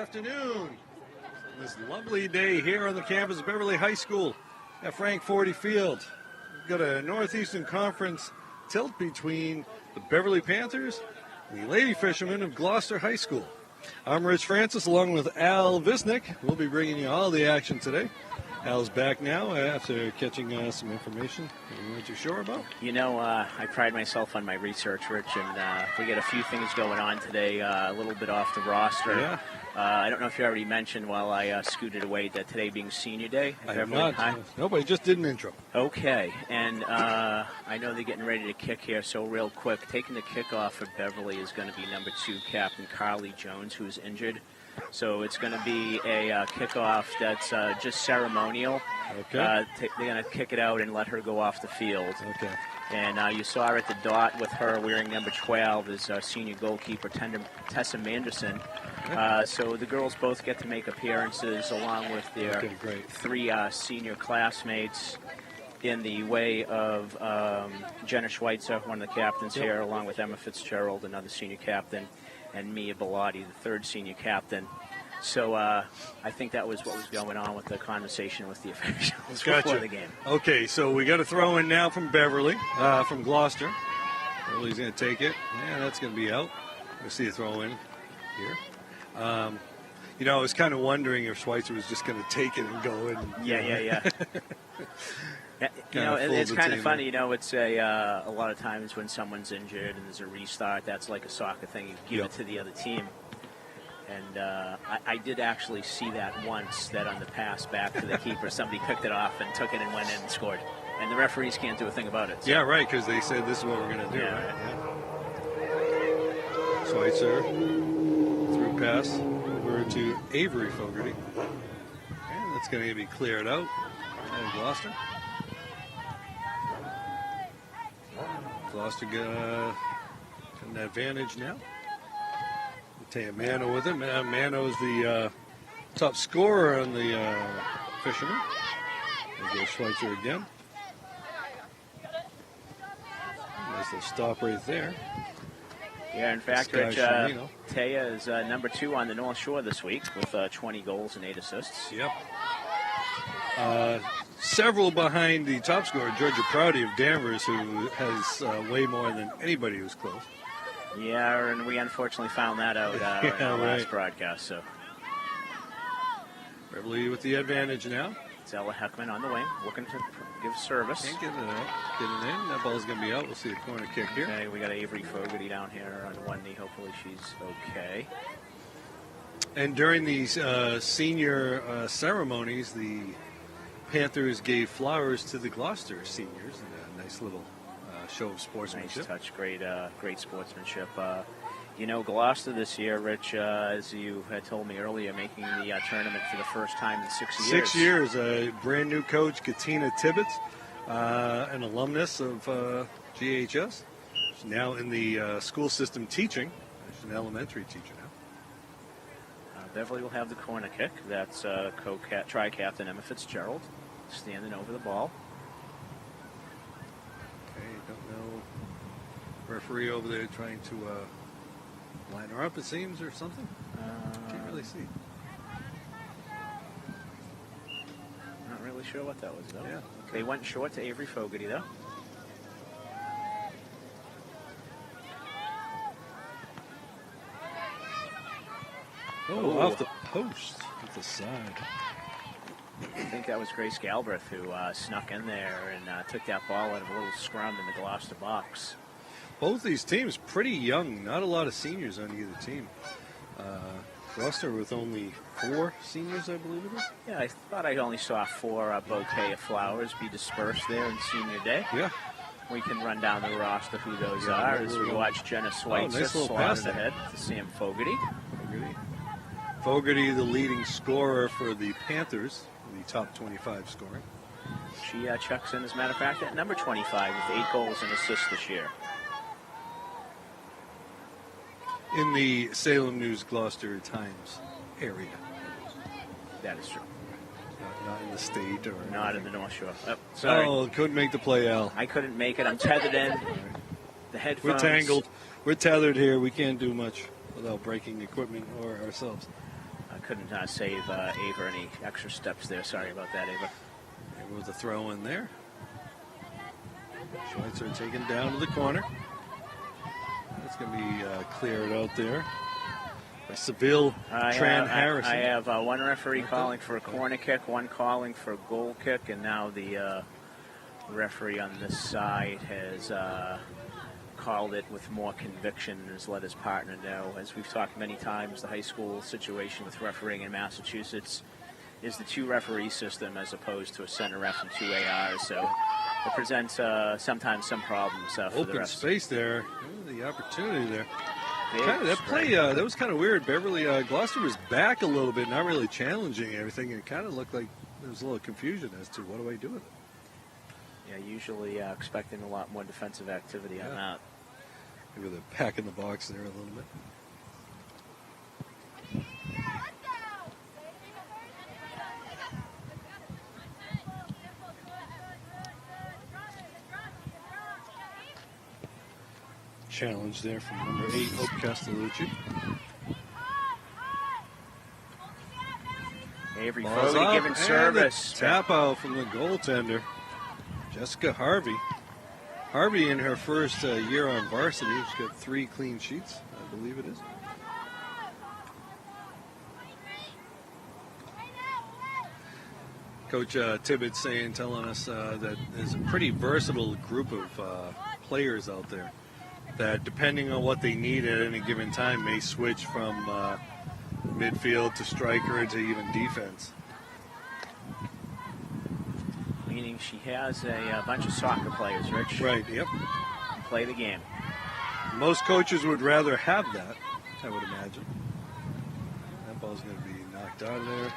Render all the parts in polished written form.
afternoon. This lovely day here on the campus of Beverly High School at Frank Forty Field. We've got a Northeastern Conference tilt between the Beverly Panthers and the Lady Fishermen of Gloucester High School. I'm Rich Francis along with Al Visnick. We'll be bringing you all the action today. Al's back now after catching some information we weren't too sure about. You know, I pride myself on my research, Rich, and we get a few things going on today, a little bit off the roster. Yeah. I don't know if you already mentioned while I scooted away that today being Senior Day. I have not. Nobody just did an intro. Okay, and I know they're getting ready to kick here, so real quick, taking the kickoff for Beverly is going to be number 2, Captain Carly Jones, who's injured. So it's going to be a kickoff that's just ceremonial. Okay. They're going to kick it out and let her go off the field. Okay. And you saw her at the dot with her wearing number 12 as senior goalkeeper Tessa Manderson. So the girls both get to make appearances along with their 3 senior classmates in the way of Jenna Schweitzer, one of the captains here, along with Emma Fitzgerald, another senior captain, and Mia Bellotti, the 3rd senior captain. So I think that was what was going on with the conversation with the officials before the game. Okay, so we got a throw in now from Beverly, from Gloucester. Beverly's going to take it. Yeah, that's going to be out. We'll see a throw in here. You know, I was kind of wondering if Schweitzer was just going to take it and go in. Yeah. You know, it's kind of funny. You know, it's a lot of times when someone's injured and there's a restart, that's like a soccer thing. You give it to the other team. And I did actually see that once, that on the pass back to the keeper, somebody picked it off and took it and went in and scored. And the referees can't do a thing about it. So. Yeah, right, because they said this is what we're going to do, right? Yeah. Schweitzer, through pass over to Avery Fogarty. And that's going to be cleared out by Gloucester. Gloucester got an advantage now. Taya Mano with him. Mano's the top scorer on the Fishermen. There goes Schweitzer again. Nice little stop right there. Yeah, in fact, Rich, Taya is number 2 on the North Shore this week with 20 goals and 8 assists. Yep. Several behind the top scorer, Georgia Prouty of Danvers, who has way more than anybody who's close. Yeah, and we unfortunately found that out in our last broadcast. So, Beverly with the advantage now. It's Ella Heckman on the wing, looking to give service. Can't get it out. Get it in. That ball's going to be out. We'll see a corner kick here. Okay, we got Avery Fogarty down here on one knee. Hopefully she's okay. And during these senior ceremonies, the Panthers gave flowers to the Gloucester seniors. A nice little show of sportsmanship. Nice touch, great sportsmanship. You know, Gloucester this year, Rich, as you had told me earlier, making the tournament for the first time in 6 years. 6 years. A brand new coach, Katina Tibbetts, an alumnus of GHS. She's now in the school system teaching. She's an elementary teacher now. Beverly will have the corner kick. That's tri-captain Emma Fitzgerald standing over the ball. Referee over there trying to line her up, it seems, or something. Can't really see. Not really sure what that was, though. Yeah. Okay. They went short to Avery Fogarty, though. Oh, off the post at the side. I think that was Grace Galbraith who snuck in there and took that ball out of a little scrum in the Gloucester box. Both these teams pretty young. Not a lot of seniors on either team. Gloucester with only 4 seniors, I believe it is. Yeah, I thought I only saw 4 bouquet of flowers be dispersed there in Senior Day. Yeah. We can run down the roster who those are as we watch Jenna Schweitzer slot ahead to Sam Fogarty. Fogarty, the leading scorer for the Panthers, the top 25 scoring. She checks in, as a matter of fact, at number 25 with 8 goals and assists this year. In the Salem News Gloucester Times area. That is true. Not in the state or not in the North Shore. Oh, sorry. Oh, couldn't make the play, Al. I couldn't make it. I'm tethered in. The headphones. We're tangled. We're tethered here. We can't do much without breaking equipment or ourselves. couldn't save Ava any extra steps there. Sorry about that, Ava. Able with the throw in there. Schweitzer taken down to the corner. That's going to be cleared out there by Seville Harrison. I have one referee calling for a corner kick, one calling for a goal kick, and now the referee on this side has called it with more conviction and has let his partner know. As we've talked many times, the high school situation with refereeing in Massachusetts is the two-referee system as opposed to a center ref and two ARs, so it presents sometimes some problems for the refs. Open space there. The opportunity there. That play, that was kind of weird. Beverly, Gloucester was back a little bit, not really challenging everything. It kind of looked like there was a little confusion as to what do I do with it. Yeah, usually expecting a lot more defensive activity on that. Maybe they're packing the box there a little bit. Challenge there from number 8, Hope Castellucci. Avery Foley giving service. Tap out from the goaltender, Jessica Harvey. Harvey in her first year on varsity, she's got 3 clean sheets, I believe it is. Coach Tibbetts telling us that there's a pretty versatile group of players out there that, depending on what they need at any given time, may switch from midfield to striker to even defense. Meaning she has a bunch of soccer players, Rich. Right, yep. Play the game. Most coaches would rather have that, I would imagine. That ball's going to be knocked out of there.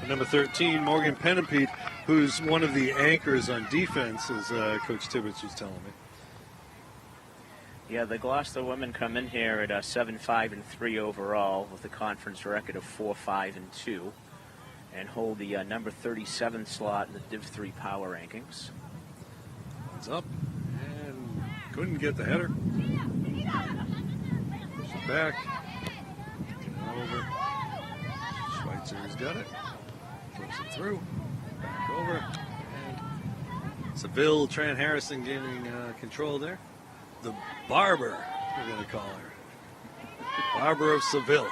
And number 13, Morgan Penempete, who's one of the anchors on defense, as Coach Tibbetts was telling me. Yeah, the Gloucester women come in here at 7-5-3 overall with a conference record of 4-5-2 and hold the number 37 slot in the Div 3 power rankings. It's up and couldn't get the header. Push it back. Get it over. Schweitzer's got it. Flips it through. Back over. And Seville, Tran Harrison gaining control there. The Barber, we're going to call her. Barber of Seville.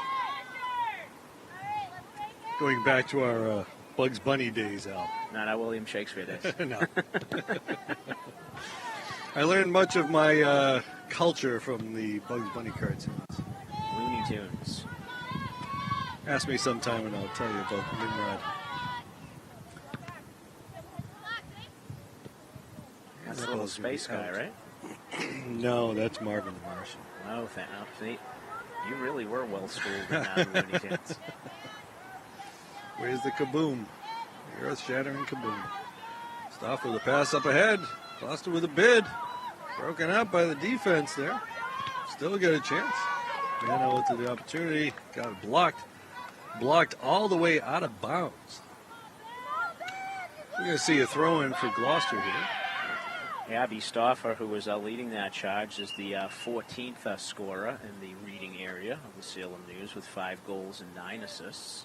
Going back to our Bugs Bunny days, Al. Not our William Shakespeare days. No. I learned much of my culture from the Bugs Bunny cartoons. Looney Tunes. Ask me sometime and I'll tell you about Nimrod. That's a little space guy, right? No, that's Marvin the Martian. Oh, see, you really were well schooled in Looney Tunes. Where's the kaboom? The earth-shattering kaboom. Stoff with a pass up ahead. Gloucester with a bid. Broken up by the defense there. Still got a chance. Nano into the opportunity. Got it blocked. Blocked all the way out of bounds. We're going to see a throw-in for Gloucester here. Abby Stauffer, who was leading that charge, is the 14th scorer in the reading area of the Salem News with 5 goals and 9 assists.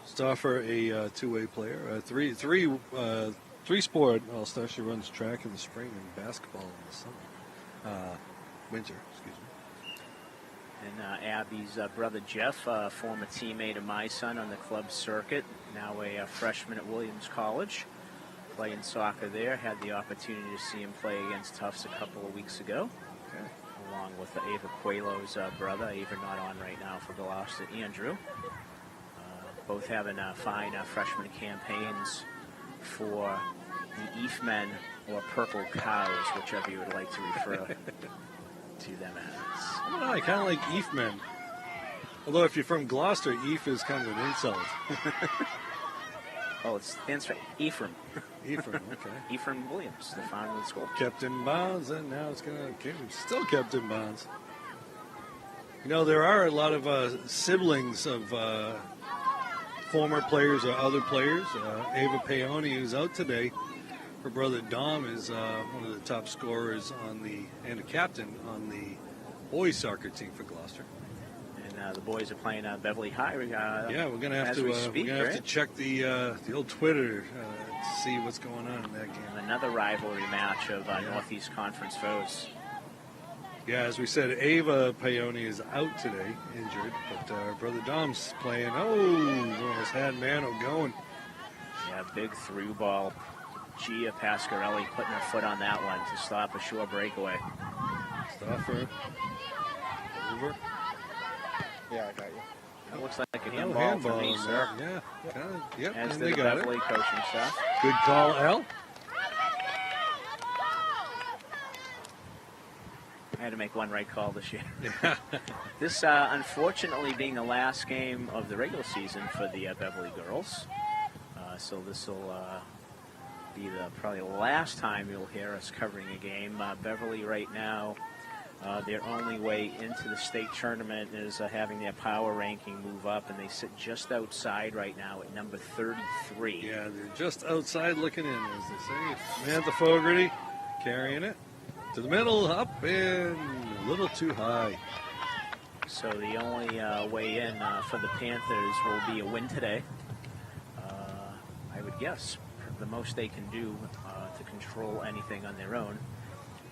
Stauffer, a two-way player, three-sport all-star. She runs track in the spring and basketball in the summer, winter. Excuse me. And Abby's brother Jeff, former teammate of my son on the club circuit, now a freshman at Williams College. Playing soccer there, had the opportunity to see him play against Tufts a couple of weeks ago, along with Ava Coelho's brother. Ava not on right now for Gloucester, Andrew. Both having fine freshman campaigns for the Eef Men or Purple Cows, whichever you would like to refer to them as. I don't know, I kind of like Eef Men. Although if you're from Gloucester, Eef is kind of an insult. Oh, it stands for Ephraim. Ephraim, okay. Ephraim Williams, the founder of the school. Kept in bounds, and now it's going to still kept in bounds. You know, there are a lot of siblings of former players or other players. Ava Paoni, who's out today, her brother Dom is one of the top scorers and a captain on the boys soccer team for Gloucester. And the boys are playing Beverly High. Yeah, we're gonna have to check the old Twitter to see what's going on in that game. And another rivalry match of Northeast Conference foes. Yeah, as we said, Ava Paoni is out today, injured, but our brother Dom's playing. Almost had Mano going. Yeah, big through ball. Gia Pasquarelli putting her foot on that one to stop a short breakaway. Stop her. Over. Yeah, I got you. That looks like a handball for me, sir. Yeah, kind of. Yep, as and the they got Beverly it. coaching staff. Good call, Al. I had to make one right call this year. Yeah. This, unfortunately, being the last game of the regular season for the Beverly girls. So this will be probably the last time you'll hear us covering a game. Beverly right now, their only way into the state tournament is having their power ranking move up, and they sit just outside right now at number 33. Yeah, they're just outside looking in, as they say. Samantha Fogarty carrying it to the middle, up and a little too high. So the only way in for the Panthers will be a win today. I would guess the most they can do to control anything on their own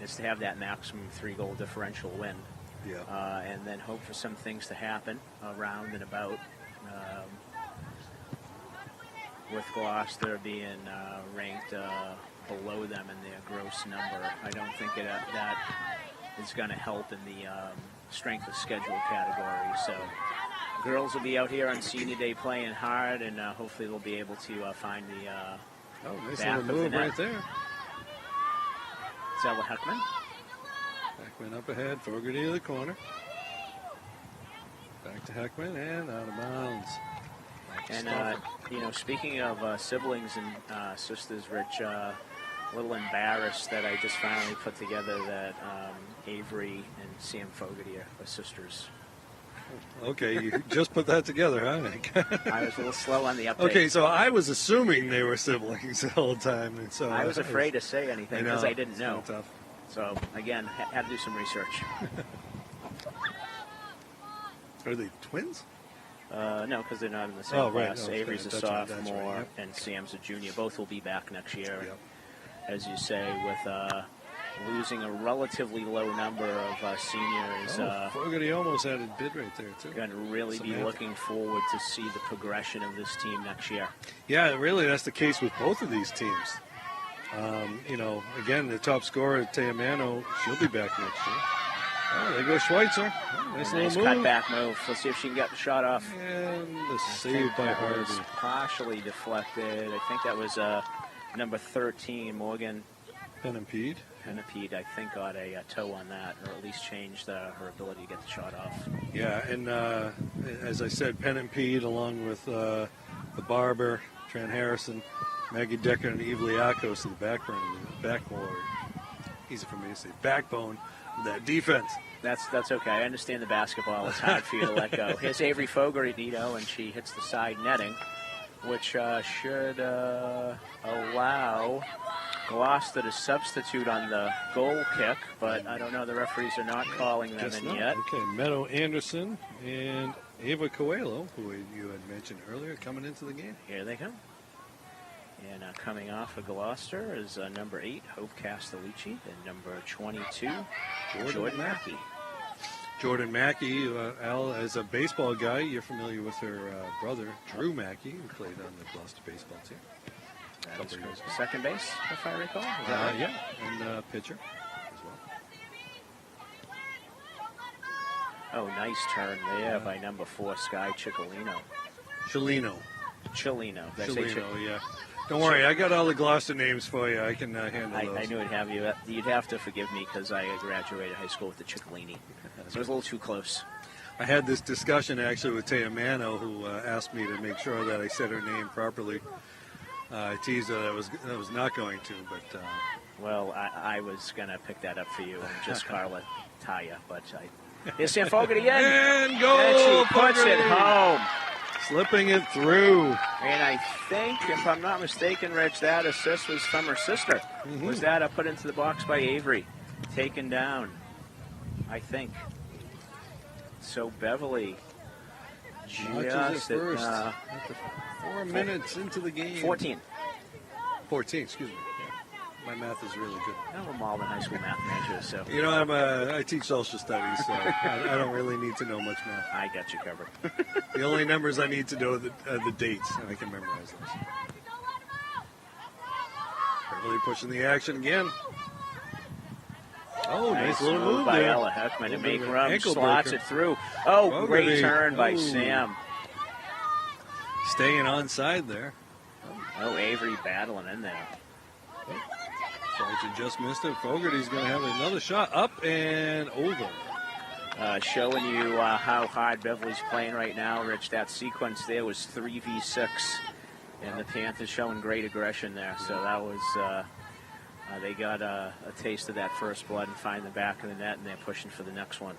is to have that maximum 3-goal differential win. Yeah. And then hope for some things to happen around and about. With Gloucester being ranked below them in their gross number, I don't think that is going to help in the strength of schedule category. So girls will be out here on senior day playing hard, and hopefully they'll be able to find the nice back little of the move net. right there. Zella Heckman. Heckman up ahead, Fogarty to the corner. Back to Heckman and out of bounds. And, speaking of siblings and sisters, Rich, a little embarrassed that I just finally put together that Avery and Sam Fogarty are sisters. Okay, you just put that together, huh, Nick? I was a little slow on the update. Okay, so I was assuming they were siblings the whole time. And so I was afraid to say anything because I didn't it's know. tough. So, again, had to do some research. Are they twins? No, because they're not in the same class. No, Avery's a that's right, sophomore yep. and Sam's a junior. Both will be back next year. Yep. As you say, with losing a relatively low number of seniors. Fogarty almost had a bid right there, too. Going to really be looking forward to see the progression of this team next year. Yeah, really, that's the case with both of these teams. Again, the top scorer, Teamano, she'll be back next year. Oh, there goes Schweitzer. Oh, nice little move. Cutback move. Let's see if she can get the shot off. And the save by Harvey. Partially deflected. I think that was number 13, Morgan. Penimpede. Penimpede, I think, got a toe on that, or at least changed her ability to get the shot off. Yeah, and as I said, Penimpede, along with the Barber, Trent Harrison, Maggie Decker, and Eve Liakos in the backbone. Easy for me to say. Backbone of that defense. That's okay. I understand the basketball. It's hard for you to let go. Here's Avery Fogarty, and she hits the side netting, which should allow Gloucester to substitute on the goal kick, but I don't know. The referees are not calling them in yet. Okay, Meadow Anderson and Ava Coelho, who you had mentioned earlier, coming into the game. Here they come. And coming off of Gloucester is number 8, Hope Castellucci, and number 22, Jordan Mackey. Jordan Mackey, Al, as a baseball guy, you're familiar with her brother, Drew Mackey, who played on the Gloucester baseball team. That is second base, if I recall. Is that right? Yeah, and pitcher as well. Oh, nice turn there by number 4, Sky Ciccolino. Chileno, yeah. Don't worry, I got all the Gloucester names for you. I can handle those. I knew I'd have you. You'd have to forgive me because I graduated high school with the Ciccolini. So it was a little too close. I had this discussion actually with Taya Mano, who asked me to make sure that I said her name properly. I teased that I was not going to, but... Well, I was going to pick that up for you and just call it Taya, but here's Sam Fogarty again. And goal! And she puts it home. Slipping it through. And I think, if I'm not mistaken, Rich, that assist was from her sister. Mm-hmm. Was that put into the box by Avery? Taken down, I think. So Beverly Just at first. After 4 minutes into the game. 14. 14, excuse me. Yeah. My math is really good. I'm all the high school math major, so. You know, I teach social studies, so I don't really need to know much math. I got you covered. The only numbers I need to know are the dates, and I can memorize those. Beverly pushing the action again. Oh, nice little move by there. Ella Heckman to make room, Ankle slots breaker. it through. Oh, Fogarty. great turn by Sam. Staying onside there. Oh, Avery battling in there. Sargent just missed it. Fogarty's going to have another shot up and over. Showing you how hard Beverly's playing right now, Rich. That sequence there was 3v6, and the Panthers showing great aggression there. So that was, they got a taste of that first blood and find the back of the net, and they're pushing for the next one.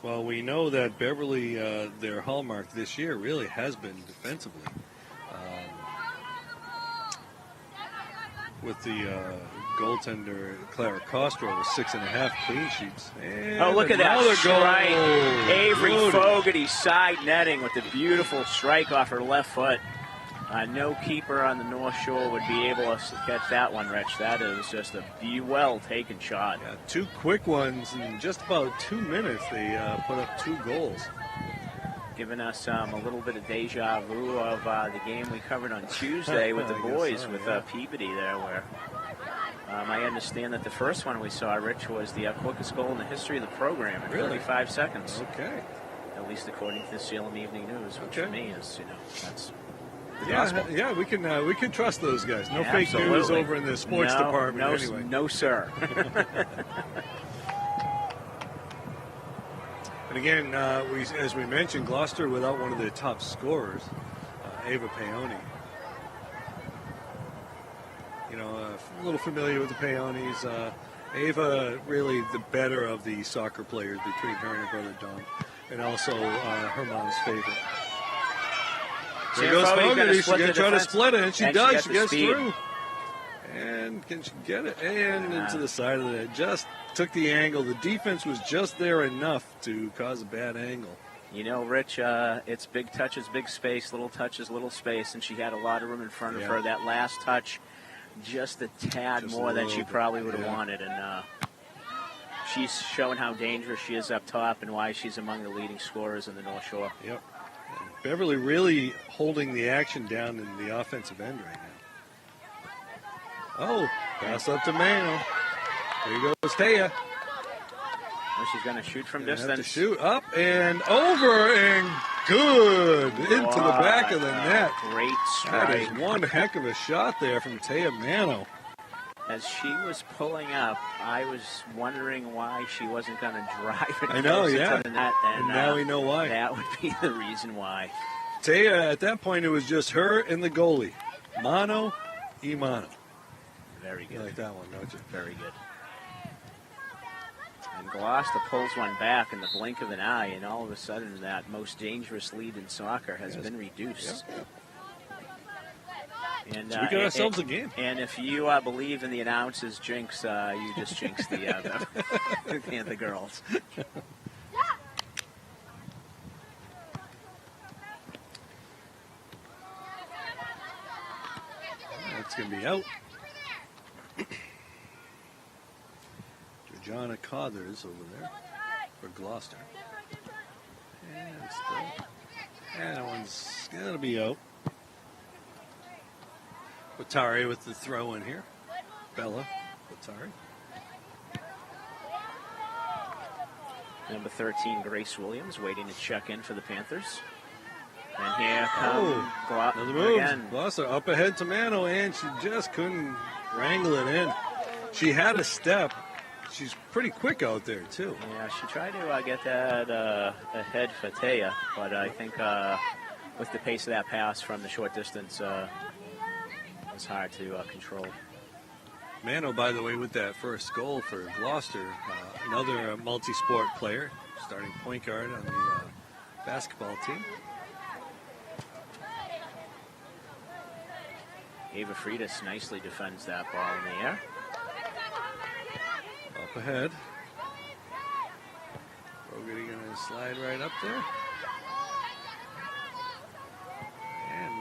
Well, we know that Beverly, their hallmark this year really has been defensively. With the goaltender, Clara Castro, with 6.5 clean sheets. And oh, look at that strike. Avery Loaded. Fogarty side netting with a beautiful strike off her left foot. No keeper on the North Shore would be able to catch that one, Rich. That is just a well-taken shot. Yeah, 2 quick ones in just about 2 minutes. They put up 2 goals. Giving us a little bit of deja vu of the game we covered on Tuesday with the boys, with Peabody there, where I understand that the first one we saw, Rich, was the quickest goal in the history of the program in 35 seconds. Okay. At least according to the Salem Evening News, which for me is, that's yeah, we can trust those guys. No fake absolutely. news over in the sports department anyway. No, sir. And again, as we mentioned, Gloucester without one of their top scorers, Ava Paoni. You know, a little familiar with the Paonis. Ava really the better of the soccer players between her and her brother Don, and also her mom's favorite. There goes Fogarty. She's going to try to split it, and she does. She gets through. And can she get it? And into the side of the net. Just took the angle. The defense was just there enough to cause a bad angle. You know, Rich, it's big touches, big space, little touches, little space, and she had a lot of room in front of her. That last touch, just a tad more than she probably would have wanted. And she's showing how dangerous she is up top and why she's among the leading scorers in the North Shore. Yep. And Beverly really holding the action down in the offensive end right now. Oh, pass up to Mano. There goes Taya. Well, she's going to shoot from distance. Have to shoot up and over and good into the back of the net. Great strike. That is one heck of a shot there from Taya Mano. As she was pulling up, I was wondering why she wasn't going to drive it I know, to the net. And now we know why. That would be the reason why. Taya, at that point, it was just her and the goalie. Mano y mano. Very good. You like that one, don't you? Very good. And Gloucester pulls one back in the blink of an eye, and all of a sudden that most dangerous lead in soccer has been reduced. Yep. And, so we got ourselves a game. And if you believe in the announcer's jinx, you just jinx the girls. That's going to be out. Georgiana Cothers over there for Gloucester. And that one's going to be out. Watari with the throw in here. Bella Watari. Number 13, Grace Williams, waiting to check in for the Panthers. And here comes another move. Again. Gloucester up ahead to Mano, and she just couldn't wrangle it in. She had a step. She's pretty quick out there, too. Yeah, she tried to get that ahead for Taya, but I think with the pace of that pass from the short distance, it's hard to control. Mano, by the way, with that first goal for Gloucester, another multi-sport player, starting point guard on the basketball team. Ava Freitas nicely defends that ball in the air. Up ahead. Fogarty going to slide right up there.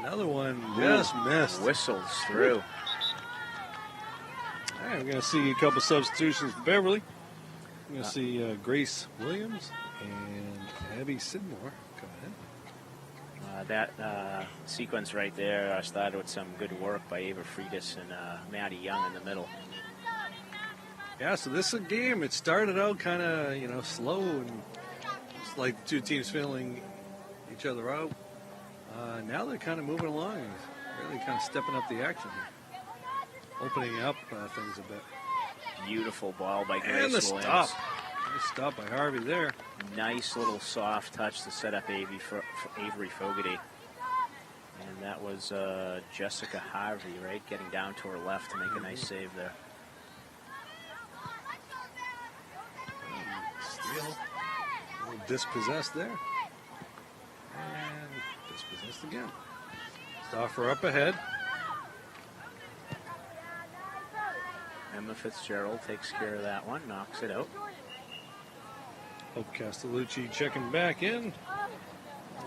Another one just missed. Whistles through. All right, we're going to see a couple substitutions for Beverly. We're going to see Grace Williams and Abby Sidmore come in. That sequence right there started with some good work by Ava Freitas and Maddie Young in the middle. Yeah, so this is a game. It started out kind of, slow, and it's like the two teams feeling each other out. Now they're kind of moving along and really kind of stepping up the action here. Opening up things a bit. Beautiful ball by Grace And the Williams. stop. Nice stop by Harvey there. Nice little soft touch to set up Avery Fogarty. And that was Jessica Harvey, right? Getting down to her left to make a nice save there. Steal. A little dispossessed there. And dispossessed again. Stoffer up ahead. Emma Fitzgerald takes care of that one, knocks it out. Hope Castellucci checking back in,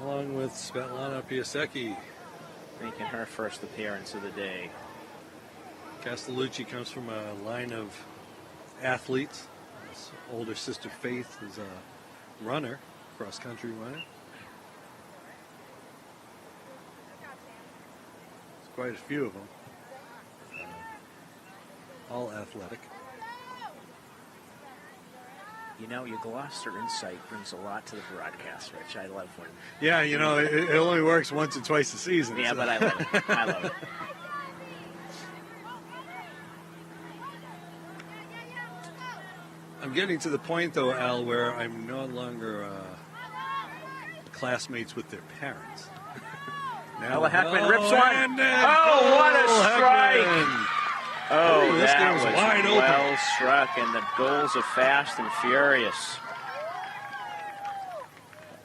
along with Svetlana Piasecki. Making her first appearance of the day. Castellucci comes from a line of athletes. His older sister Faith is a runner, cross-country runner. There's quite a few of them. All athletic. You know, your Gloucester insight brings a lot to the broadcast, Rich. I love when... Yeah, it only works once or twice a season. Yeah, so. but I love it. I love it. I'm getting to the point, though, Al, where I'm no longer classmates with their parents. Ella Heckman rips one. And oh, what a strike! Heckman. Oh, this that game was wide open. Well struck, and the goals are fast and furious.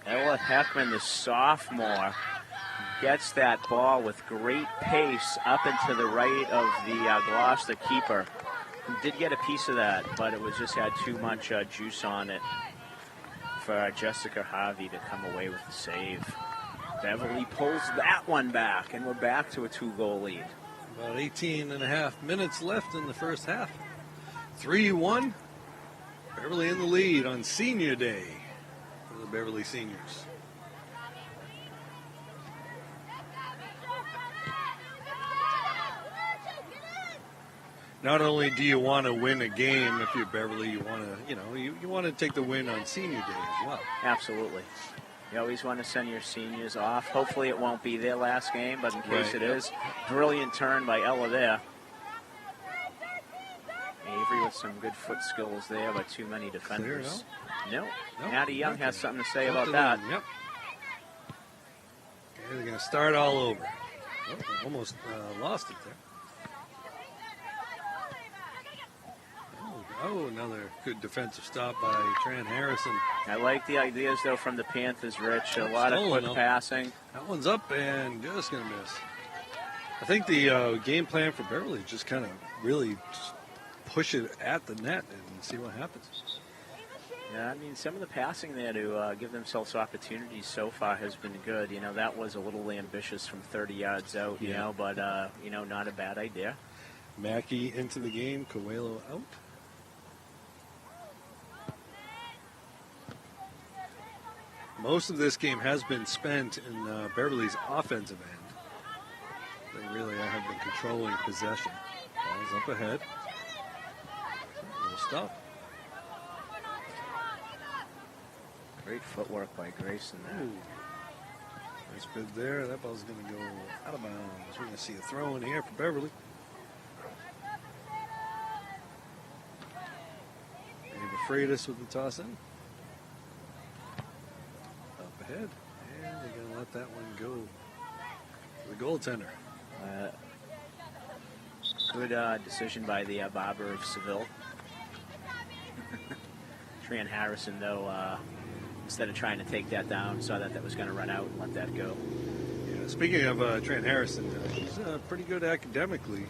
Ella Heckman, the sophomore, gets that ball with great pace up into the right of the Gloucester keeper. He did get a piece of that, but it was just had too much juice on it for Jessica Harvey to come away with the save. Beverly pulls that one back, and we're back to a 2-goal lead. About 18 and a half minutes left in the first half. 3-1. Beverly in the lead on senior day for the Beverly seniors. Not only do you want to win a game if you're Beverly, you want to, you want to take the win on senior day as well. Absolutely. You always want to send your seniors off. Hopefully it won't be their last game, but in case it is, brilliant turn by Ella there. Avery with some good foot skills there, but too many defenders. Clear, no. Maddie Young has something to say about that. Yep. Okay, they're going to start all over. Oh, almost lost it there. Oh, another good defensive stop by Tran Harrison. I like the ideas, though, from the Panthers, Rich. A lot of quick passing. That one's up and just going to miss. I think the game plan for Beverly is just kind of really just push it at the net and see what happens. Yeah, I mean, some of the passing there to give themselves opportunities so far has been good. You know, that was a little ambitious from 30 yards out, but, not a bad idea. Mackey into the game, Coelho out. Most of this game has been spent in Beverly's offensive end. They really have been controlling possession. Ball's up ahead. No stop. Great footwork by Grayson there. Ooh. Nice bid there. That ball's going to go out of bounds. We're going to see a throw in here for Beverly. Ava Freitas with the toss in. Ahead, and they're going to let that one go to the goaltender. Good decision by the Barber of Seville. Tran Harrison, though, instead of trying to take that down, saw that was going to run out and let that go. Yeah, speaking of Tran Harrison, he's pretty good academically.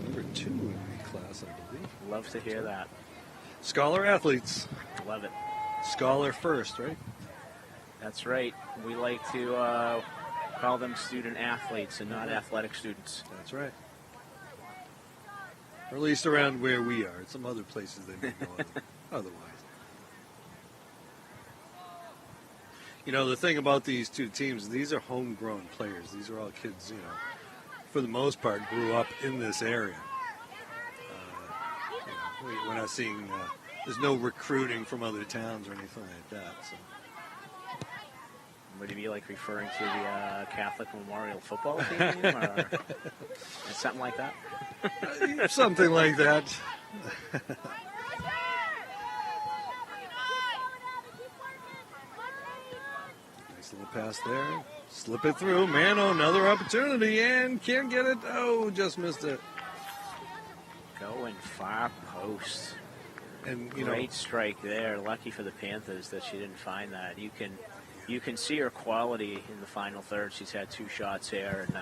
Number 2 in the class, I believe. Love to hear that. Scholar athletes. Love it. Scholar first, right? That's right. We like to Call them student athletes and not athletic students. That's right. Or at least around where we are. Some other places they may go otherwise. You know, the thing about these two teams, these are homegrown players. These are all kids, for the most part, grew up in this area. We're not seeing, there's no recruiting from other towns or anything like that. So. Would it be like referring to the Catholic Memorial Football team or something like that? Something like that. Nice little pass there. Slip it through. Mano, another opportunity, and can't get it. Oh, just missed it. Going far post. And great strike there. Lucky for the Panthers that she didn't find that. You can see her quality in the final third. She's had 2 shots here, and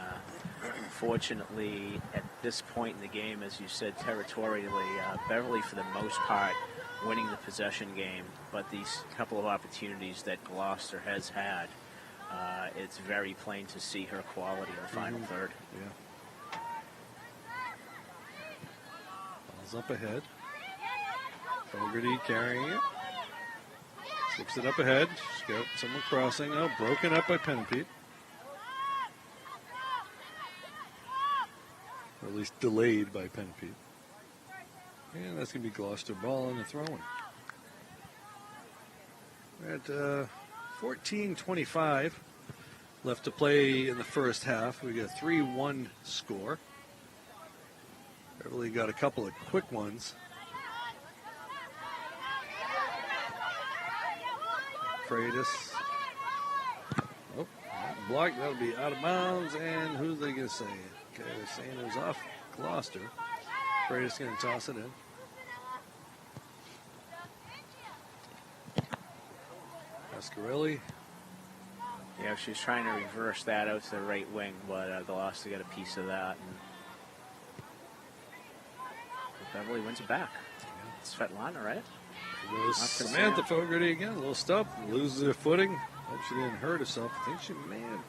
fortunately, at this point in the game, as you said, territorially, Beverly, for the most part, winning the possession game. But these couple of opportunities that Gloucester has had, it's very plain to see her quality in the final third. Yeah. Ball's up ahead. Fogarty carrying it. Slips it up ahead. She's got someone crossing. Oh, broken up by Penpete. Or at least delayed by Penpete. And that's going to be Gloucester ball and a throw-in. We're at 14:25 left to play in the first half. We got a 3-1 score. Beverly got a couple of quick ones. Freitas. Oh, block. That'll be out of bounds. And who's they going to say? Okay, they're saying it was off Gloucester. Freitas going to toss it in. Ascarelli. Yeah, she was trying to reverse that out to the right wing, but Gloucester got a piece of that. And Beverly wins it back. Yeah. It's Svetlana, right? There goes Samantha Fogarty again. A little stop. Loses her footing. Hope she didn't hurt herself. I think she may have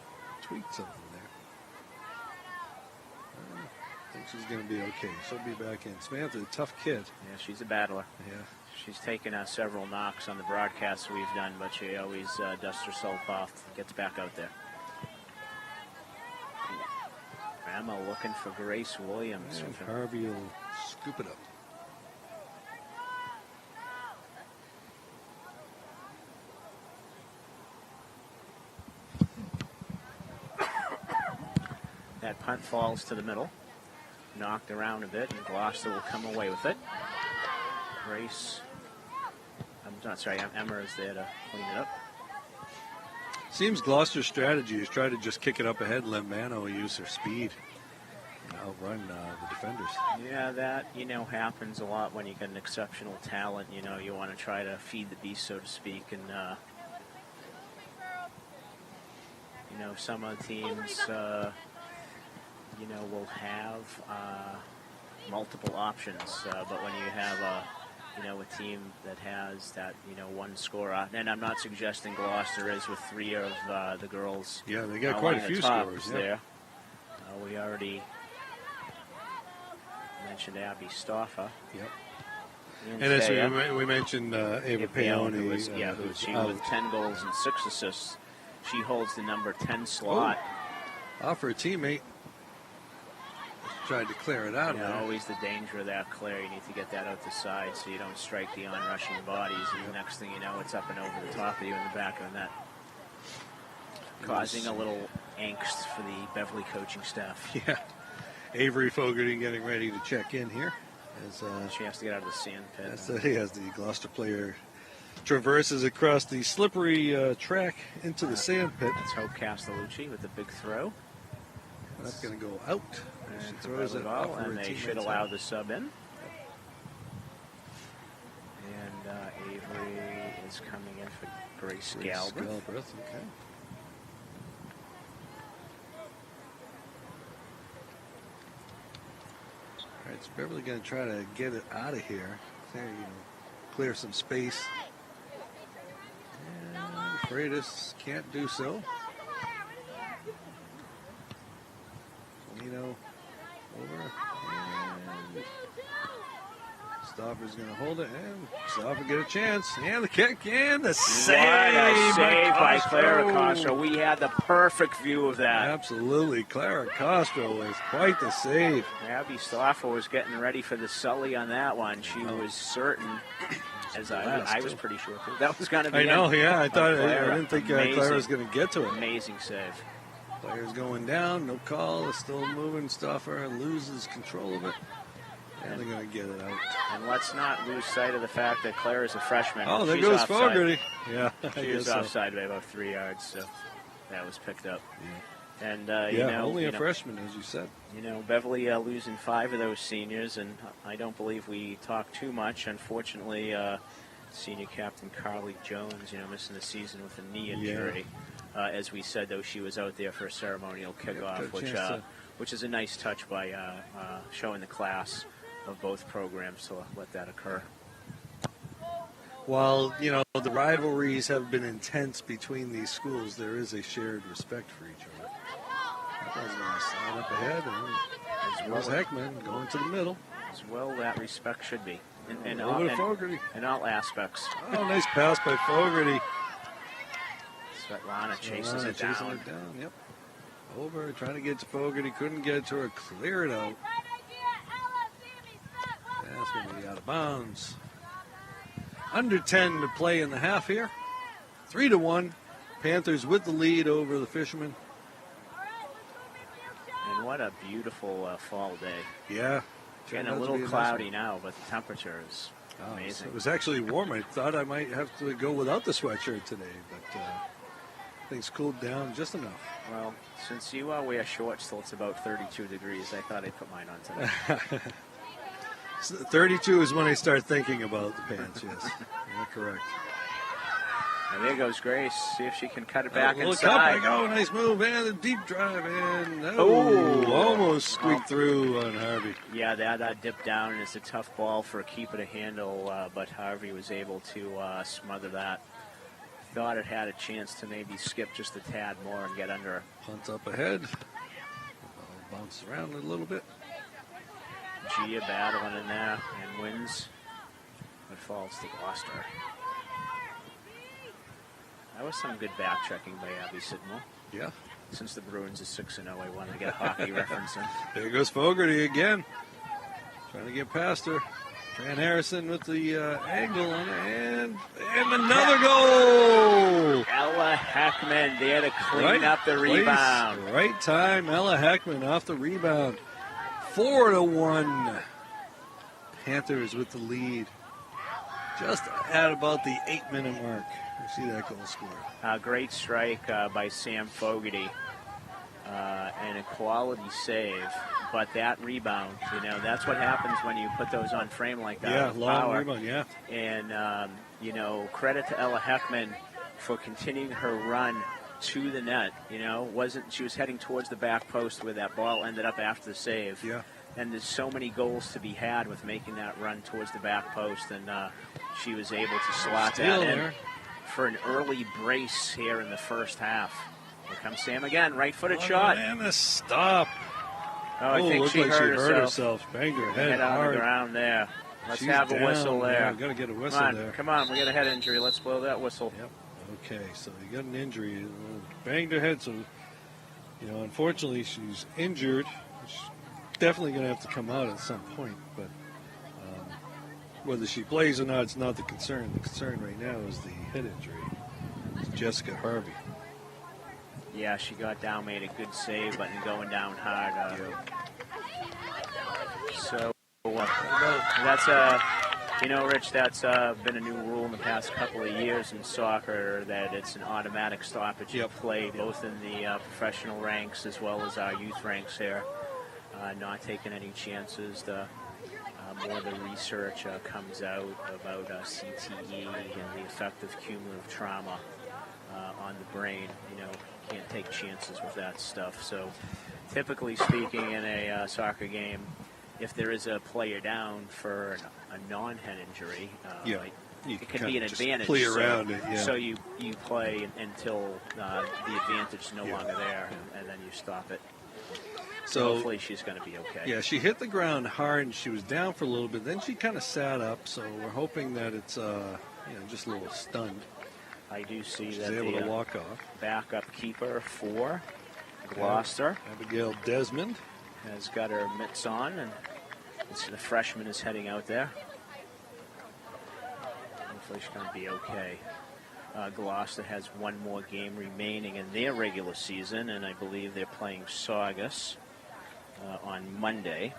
tweaked something there. I think she's going to be okay. She'll be back in. Samantha, a tough kid. Yeah, she's a battler. Yeah. She's taken several knocks on the broadcasts we've done, but she always dusts herself off, gets back out there. Emma looking for Grace Williams. And Harvey will scoop it up. That punt falls to the middle. Knocked around a bit, and Gloucester will come away with it. Grace, Emma is there to clean it up. Seems Gloucester's strategy is try to just kick it up ahead and let Mano use her speed and outrun the defenders. Yeah, that, happens a lot when you get an exceptional talent. You want to try to feed the beast, so to speak, and some of the teams, will have multiple options, but when you have a team that has that, one score, and I'm not suggesting Gloucester is with 3 of the girls. Yeah, they got quite a few scores there. We already mentioned Abby Stoffa. Yep. And as we mentioned, Ava Peone, who's with 10 goals and 6 assists. She holds the number 10 slot. Off her teammate. Tried to clear it out of there. Always the danger of that clear. You need to get that out the side so you don't strike the onrushing bodies. And the next thing you know, it's up and over the top of you in the back of the net. Causing a little angst for the Beverly coaching staff. Yeah. Avery Fogarty getting ready to check in here. As she has to get out of the sand pit. As the Gloucester player traverses across the slippery track into the sand pit. Let's hope Castellucci with the big throw. That's going to go out. She throws it off, and they should allow the sub in. And Avery is coming in for Grace Galbraith. Okay. All right, so Beverly going to try to get it out of here. Clear some space. And Freitas can't do so. over. And Stauffer's going to hold it, and Stauffer get a chance. And the kick, and the save. What a save by Clara Costro. Castro. We had the perfect view of that. Absolutely. Clara Castro was quite the save. Abby Stauffer was getting ready for the Sully on that one. She was certain, as I was pretty sure that was going to be I know, yeah. I didn't think Clara was going to get to it. Amazing save. Player's going down, no call, it's still moving. Stauffer loses control of it. And they're going to get it out. And let's not lose sight of the fact that Claire is a freshman. Oh, there She's goes offside. Fogarty. Yeah, she was offside by about 3 yards, so that was picked up. Yeah. And only a freshman, as you said. Beverly losing 5 of those seniors, and I don't believe we talk too much. Unfortunately, senior captain Carly Jones, missing the season with a knee injury. As we said, though, she was out there for a ceremonial kickoff, which is a nice touch by showing the class of both programs to let that occur. While, the rivalries have been intense between these schools, there is a shared respect for each other. That was nice. Slide up ahead, and as Heckman going to the middle. As well, that respect should be. In all aspects. Oh, nice pass by Fogarty. Svetlana chases it down. Yep. Over, trying to get to Fogarty. Couldn't get to her. Clear it out. That's going to be out of bounds. Under 10 to play in the half here. 3-1. Panthers with the lead over the Fishermen. And what a beautiful fall day. Yeah. Getting a little cloudy now, but the temperature is amazing. It was actually warm. I thought I might have to go without the sweatshirt today, but things cooled down just enough. Well, since you wear shorts till it's about 32 degrees, I thought I'd put mine on today. 32 is when I start thinking about the pants, yes. You're correct. And there goes Grace. See if she can cut it back inside. Nice move, and a deep drive, and almost squeaked through on Harvey. Yeah, that dipped down, and it's a tough ball for a keeper to handle, but Harvey was able to smother that. Thought it had a chance to maybe skip just a tad more and get under. Punt up ahead. Bounces around a little bit. Gia battling in there and wins, but falls to Gloucester. That was some good back-checking by Abby Sidmore. Yeah. Since the Bruins is 6-0, I wanted to get a hockey reference in. There goes Fogarty again. Trying to get past her. Van Harrison with the angle on it, and another goal! Ella Heckman there to clean up the rebound. Right time, Ella Heckman off the rebound. 4-1. Panthers with the lead. Just at about the 8-minute mark. You see that goal scored. Great strike by Sam Fogarty. And a quality save. But that rebound, that's what happens when you put those on frame like that. Yeah, long rebound, yeah. And, credit to Ella Heckman for continuing her run to the net. She was heading towards the back post where that ball ended up after the save. Yeah. And there's so many goals to be had with making that run towards the back post, and she was able to slot that in for an early brace here in the first half. Here comes Sam again, right-footed shot. And a stop. I think she hurt herself. Banged her head on hard. the ground there. Let's have a whistle there. Yeah, got to get a whistle there. Come on, we got a head injury. Let's blow that whistle. Yep. Okay, so you got an injury. Banged her head, so, unfortunately she's injured. She's definitely going to have to come out at some point, but whether she plays or not, it's not the concern. The concern right now is the head injury. It's Jessica Harvey. Yeah, she got down, made a good save, but going down hard. So that's Rich, that's been a new rule in the past couple of years in soccer, that it's an automatic stoppage of play, both in the professional ranks as well as our youth ranks here. Not taking any chances. More of the research comes out about CTE and the effect of cumulative trauma on the brain. Can't take chances with that stuff. So typically speaking, in a soccer game, if there is a player down for a non-head injury, it can be an advantage. Play around it, So you play until the advantage is no longer there, and then you stop it. So hopefully she's going to be okay. Yeah, she hit the ground hard and she was down for a little bit. Then she kind of sat up, so we're hoping that it's just a little stunned. I do see She's that able to walk off. Backup keeper for Gloucester, Abigail Desmond, has got her mitts on, and the freshman is heading out there. Hopefully she's going to be okay. Gloucester has one more game remaining in their regular season, and I believe they're playing Saugus on Monday.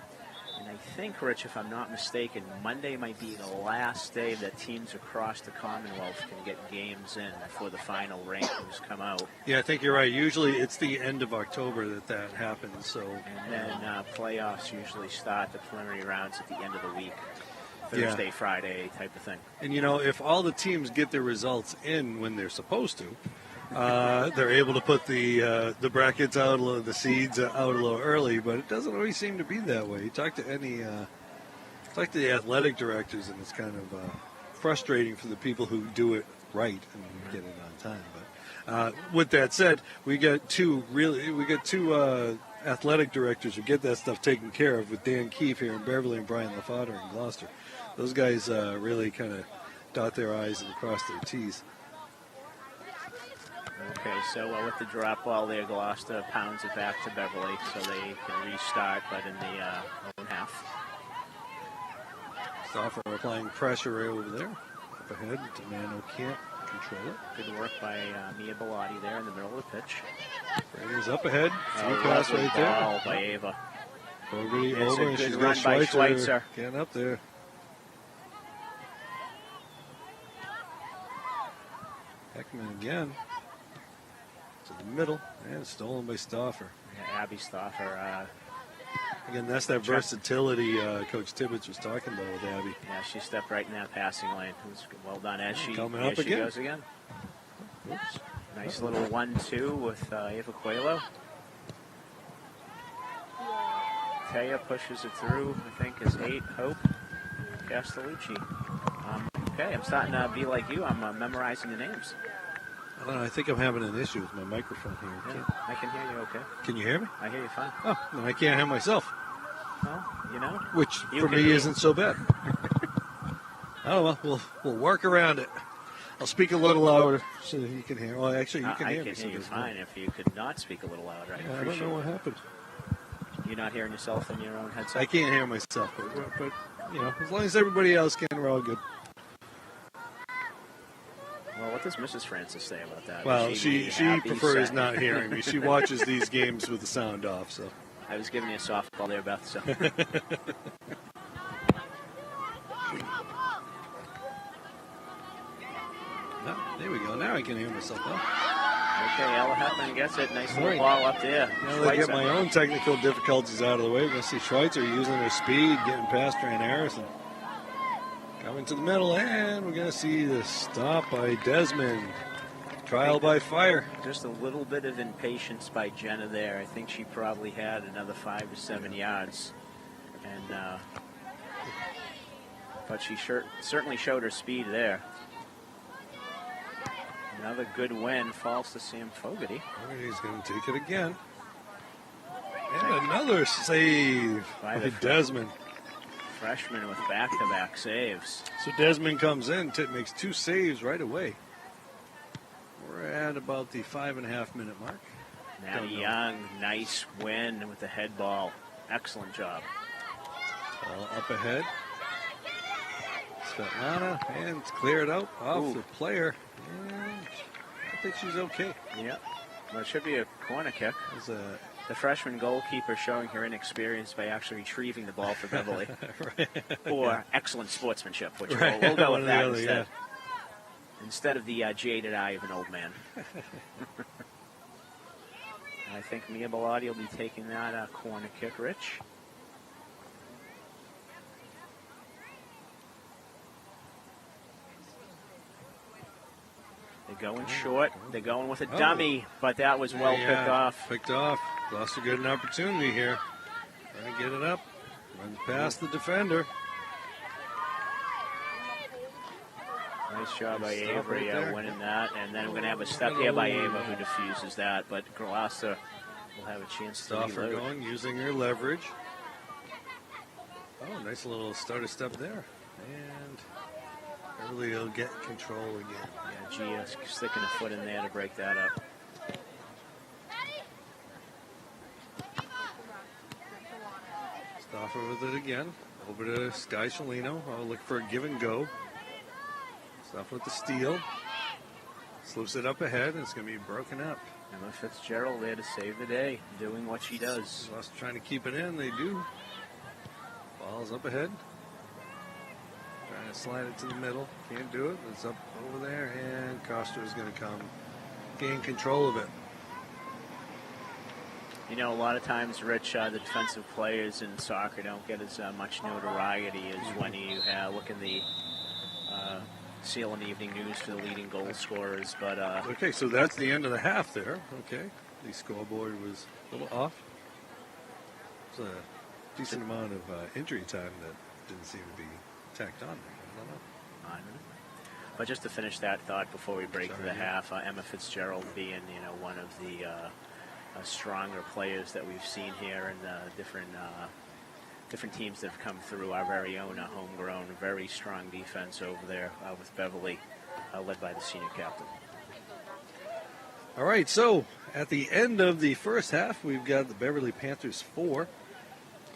And I think, Rich, if I'm not mistaken, Monday might be the last day that teams across the Commonwealth can get games in before the final rankings come out. Yeah, I think you're right. Usually it's the end of October that happens. So, and then playoffs usually start, the preliminary rounds, at the end of the week. Thursday, Friday type of thing. And, if all the teams get their results in when they're supposed to, they're able to put the brackets out, the seeds out a little early, but it doesn't always seem to be that way. You talk to the athletic directors, and it's kind of frustrating for the people who do it right and get it on time. But with that said, we got two athletic directors who get that stuff taken care of, with Dan Keefe here in Beverly and Brian LaFotter in Gloucester. Those guys really kind of dot their I's and cross their T's. Okay, so with the drop ball there, Gloucester pounds it back to Beverly so they can restart, but in the own half. Stauffer applying pressure right over there. Up ahead, Demano can't control it. Good work by Mia Bellotti there in the middle of the pitch. Brady's up ahead. Through pass right there. Ball by Ava. Fogarty It's over, a and good she's run got by Schweitzer Schweitzer. getting up there. Heckman again. To the middle, and stolen by Stauffer. Yeah, Abby Stauffer. Again, that's that versatility Coach Tibbetts was talking about with Abby. Yeah, she stepped right in that passing lane. It was well done. As she goes again. Oops. Nice little 1-2 with Ava Coelho. Taya pushes it through, I think, is 8. Hope Castellucci. Okay, I'm starting to be like you. I'm memorizing the names. I don't know. I think I'm having an issue with my microphone here. Yeah, I can hear you okay. Can you hear me? I hear you fine. Oh, then I can't hear myself. Well, Which, for me, isn't so bad. Oh, well, we'll work around it. I'll speak a little louder so you can hear. Well, actually, you can hear me. I can hear you fine if you could not speak a little louder. I don't know what happened. You're not hearing yourself in your own headset? I can't hear myself, but as long as everybody else can, we're all good. Well, what does Mrs. Francis say about that? Well, she prefers not hearing me. She watches these games with the sound off. So I was giving you a softball there, Beth. So. There we go. Now I can hear myself. Okay, Ella Hetman gets it. Nice little ball up there. Now I get my own technical difficulties out of the way. We're going to see Schweitzer using her speed, getting past Rand Harrison. Coming to the middle, and we're going to see the stop by Desmond. Trial by fire. Just a little bit of impatience by Jenna there. I think she probably had another 5 to 7 yards. And but she certainly showed her speed there. Another good win falls to Sam Fogarty. Fogarty's going to take it again. And another save by Desmond. Freshman with back-to-back saves. So Desmond comes in, makes 2 saves right away. We're at about the 5.5-minute mark. Maddie Young, nice win with the head ball. Excellent job. Ball up ahead. Svetlana, and it's cleared out off the player. And I think she's okay. Yep. Well, it should be a corner kick. The freshman goalkeeper showing her inexperience by actually retrieving the ball for Beverly. Right. Or excellent sportsmanship, which right. we'll go with that other, instead. Yeah. Instead of the jaded eye of an old man. I think Mia Bellotti will be taking that corner kick, Rich. They're going short. They're going with a dummy, but that was well picked off. Picked off. Gloucester got an opportunity here. Trying to get it up. Runs past the defender. Nice job by Avery winning that. And then we're going to have a step here by Ava who diffuses that. But Gloucester will have a chance to Stoffer reload. going, using her leverage. Oh, nice little starter step there. And Beverly will get control again. Yeah, Gia sticking a foot in there to break that up. Stoffer with it again. Over to Sky Shalino. I'll look for a give and go. Stoffer with the steal. Slips it up ahead, and it's going to be broken up. Emma Fitzgerald there to save the day, doing what she does. Gloucester trying to keep it in. They do. Ball's up ahead. Trying to slide it to the middle. Can't do it. It's up over there, and Costa is going to come gain control of it. You know, a lot of times, Rich, the defensive players in soccer don't get as much notoriety as when you look in the Seal and Evening News for the leading goal scorers. But okay, so that's the end of the half there. Okay, the scoreboard was a little off. It's a decent amount of injury time that didn't seem to be tacked on there. I don't know. But just to finish that thought before we break to the half, Emma Fitzgerald being, one of the stronger players that we've seen here in the different teams that have come through. Our very own homegrown, very strong defense over there with Beverly, led by the senior captain. All right, so at the end of the first half, we've got the Beverly Panthers 4,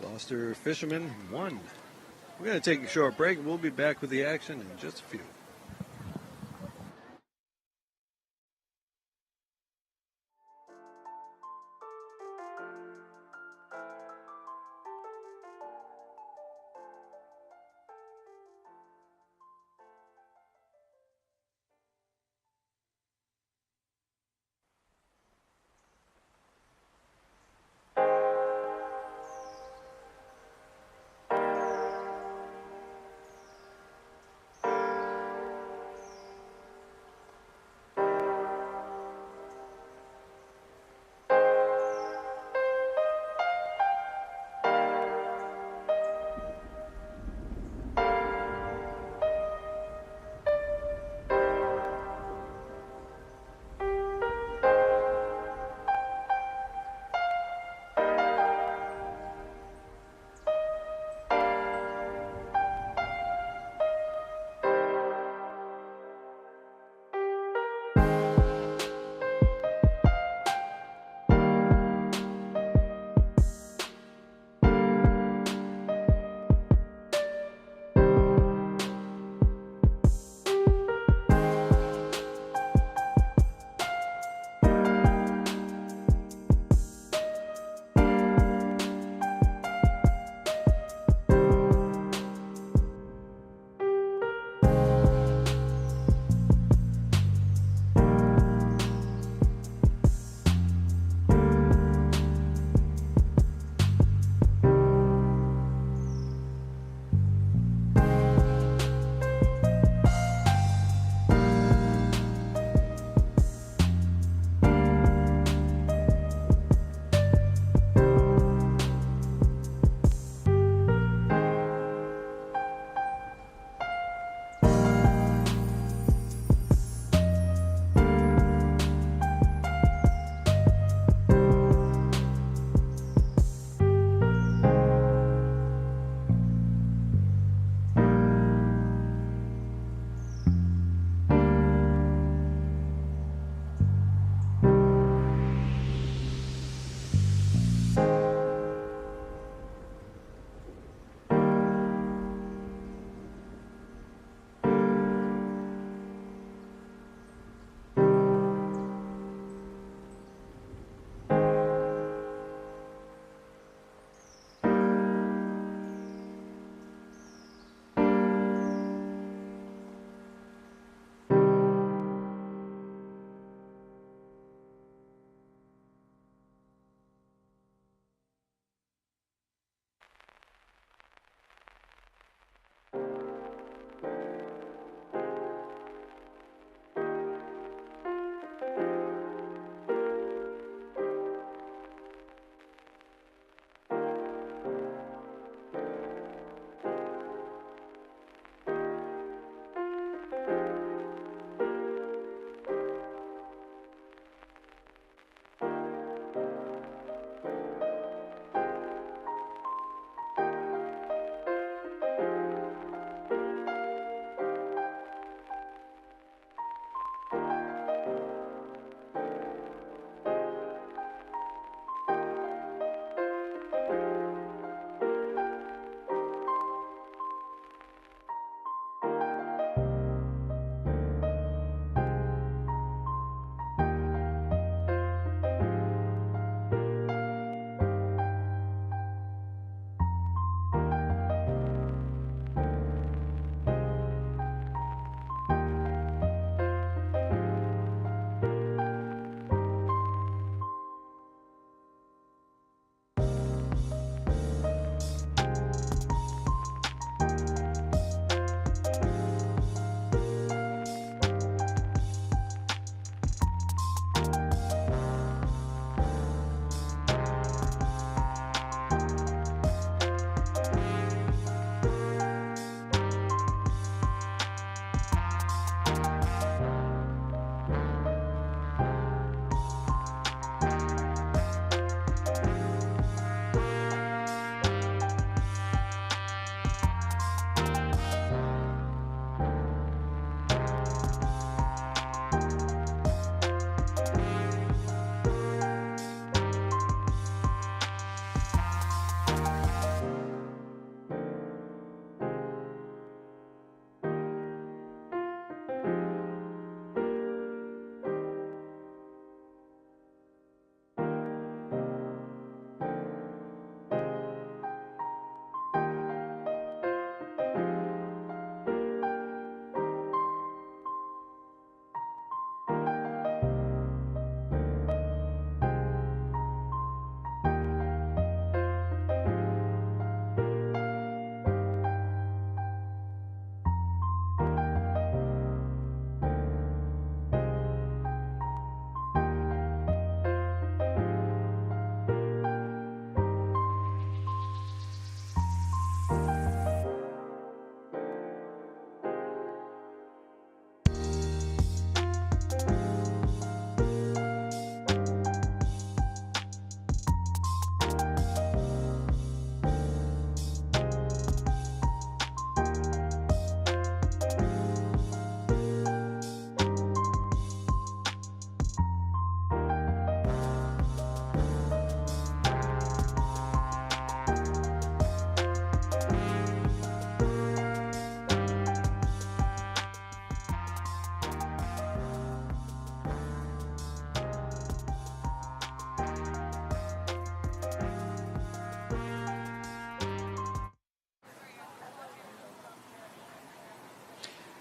Gloucester Fishermen 1. We're going to take a short break. We'll be back with the action in just a few.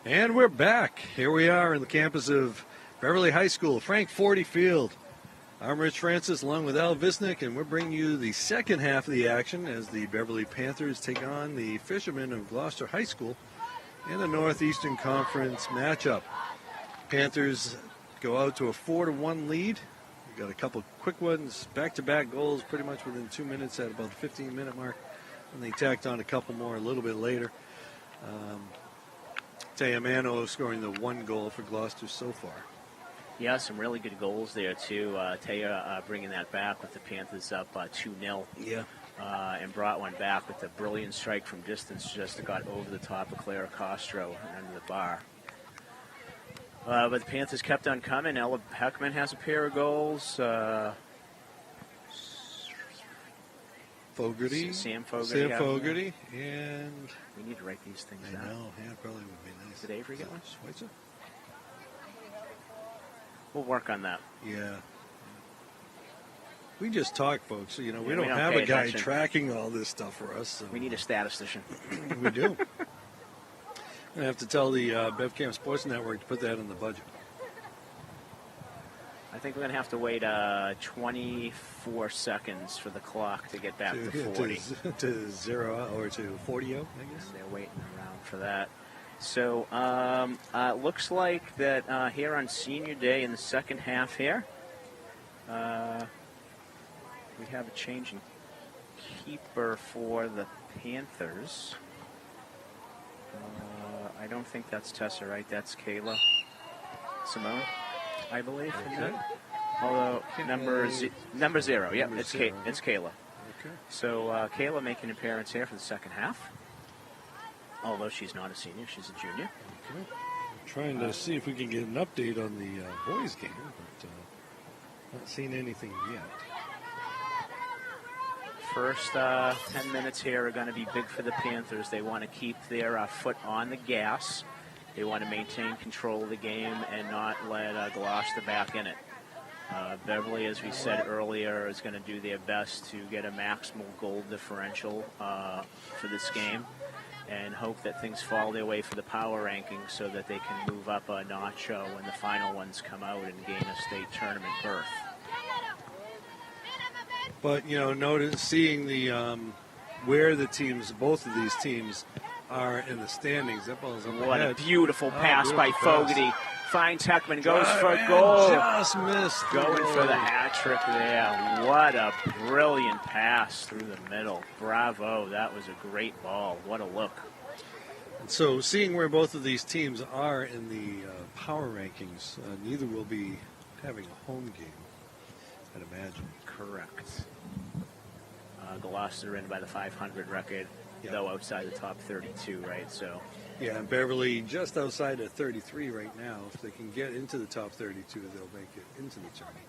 And we're back. Here we are in the campus of Beverly High School, Frank 40 Field. I'm Rich Francis along with Al Visnick, and we're bringing you the second half of the action as the Beverly Panthers take on the Fishermen of Gloucester High School in a Northeastern Conference matchup. Panthers go out to a 4-1 lead. We got a couple quick ones, back-to-back goals pretty much within 2 minutes at about the 15-minute mark, and they tacked on a couple more a little bit later. Tayamano scoring the one goal for Gloucester so far. Yeah, some really good goals there, too. Taya bringing that back with the Panthers up 2-0. Yeah. And brought one back with a brilliant strike from distance, just got over the top of Clara Castro under the bar. But the Panthers kept on coming. Ella Heckman has a pair of goals. Fogarty. Sam Fogarty. And we need to write these things down. I know, yeah, probably would be nice. Did Avery get one? Schweitzer? We'll work on that. Yeah. We just talk, folks. So, we don't have pay a guy attention. Tracking all this stuff for us. So. We need a statistician. We do. I have to tell the BevCam Sports Network to put that in the budget. I think we're going to have to wait 24 seconds for the clock to get back to 40. To 0 or to 40, I guess. And they're waiting around for that. So looks like that here on Senior Day in the second half here, we have a change in keeper for the Panthers. I don't think that's Tessa, right? That's Kayla Simone, I believe. Okay. Although number 0, yeah, it's zero, it's Kayla. Okay. So Kayla making an appearance here for the second half. Although she's not a senior, she's a junior. Okay. I'm trying to see if we can get an update on the boys' game, but not seeing anything yet. First 10 minutes here are going to be big for the Panthers. They want to keep their foot on the gas. They want to maintain control of the game and not let Gloucester back in it. Beverly, as we said earlier, is going to do their best to get a maximal goal differential for this game and hope that things fall their way for the power rankings so that they can move up a notch when the final ones come out and gain a state tournament berth. But, seeing the where the teams, both of these teams, are in the standings. That ball's up What ahead. a beautiful pass by Fogarty. Finds Heckman, goes Drive for a and goal. Just missed. Going for the hat trick there. What a brilliant pass through the middle. Bravo. That was a great ball. What a look. So seeing where both of these teams are in the power rankings, neither will be having a home game, I'd imagine. Correct. Gloucester in by the 500 record, though outside the top 32, right? So. Yeah, and Beverly just outside of 33 right now. If they can get into the top 32, they'll make it into the tournament.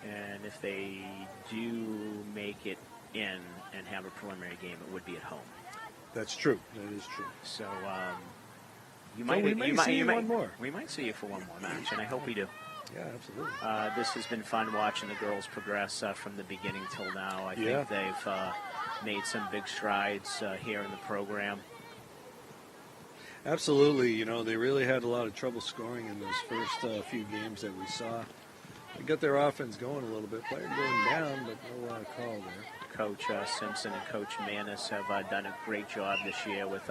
And if they do make it in and have a preliminary game, it would be at home. That's true. That is true. So We might see you one more. We might see you for one more match, and I hope we do. Yeah, absolutely. This has been fun watching the girls progress from the beginning till now. I think they've made some big strides here in the program. Absolutely. They really had a lot of trouble scoring in those first few games that we saw. They got their offense going a little bit. Player going down, but no call there. Coach Simpson and Coach Manis have done a great job this year with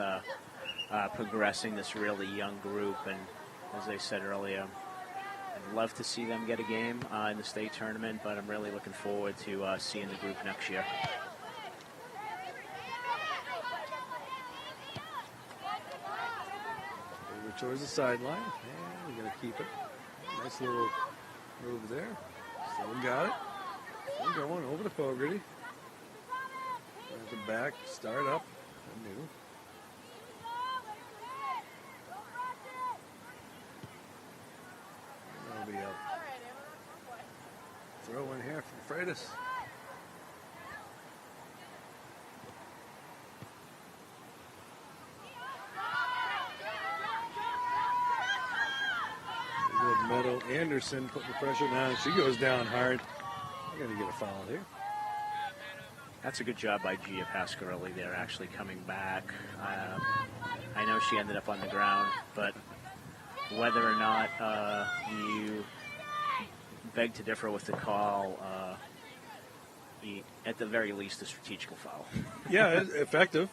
progressing this really young group. And as I said earlier, I'd love to see them get a game in the state tournament, but I'm really looking forward to seeing the group next year. Over towards the sideline. And we're going to keep it. Nice little move there. Still got it. Still going over to Fogarty. At the back, start up. Anew. That'll be up. Throw in here for Freitas. Good Meadow Anderson putting the pressure down. She goes down hard. We're going to get a foul here. That's a good job by Gia Pasquarelli there, actually coming back. I know she ended up on the ground, but whether or not you beg to differ with the call, at the very least, a strategical foul. Yeah, effective.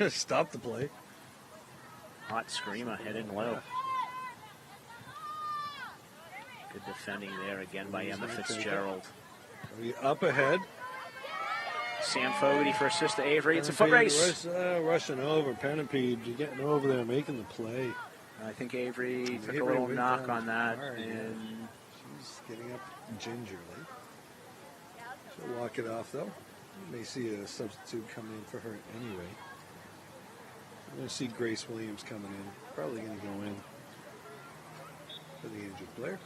Stop the play. Hot screamer, head in low. Good defending there again by Emma Fitzgerald. Up ahead. Sam Fogarty for assist to Avery. It's a foot race. Rushing over. Penapede getting over there, making the play. I think Avery took a little knock on that. Hard, and she's getting up gingerly. She'll walk it off, though. You may see a substitute come in for her anyway. I'm going to see Grace Williams coming in. Probably going to go in for the injured player.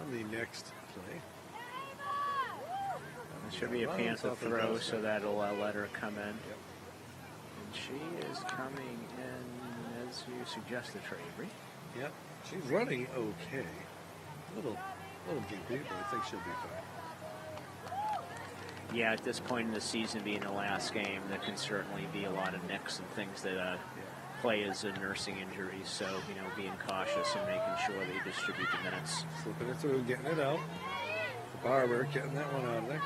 On the next play. It should be a Panther throw, so that'll let her come in. Yep. And she is coming in, as you suggested, for Avery. Yep. She's running okay. A little gimpy, but I think she'll be fine. Yeah, at this point in the season, being the last game, there can certainly be a lot of nicks and things that players are nursing injuries. So, being cautious and making sure they distribute the minutes. Slipping it through, getting it out. Barber getting that one out of there.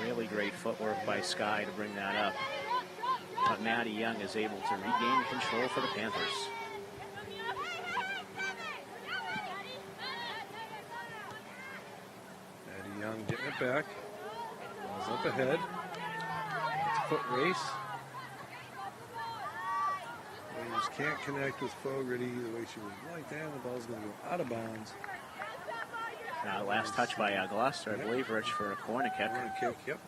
Really great footwork by Sky to bring that up. But Maddie Young is able to regain control for the Panthers. Maddie Young getting it back. Ball's up ahead. It's a foot race. Williams can't connect with Fogarty the way she would like that. The ball's going to go out of bounds. Last touch by Gloucester, I believe, Rich, for a corner kick. Corner kick, yep.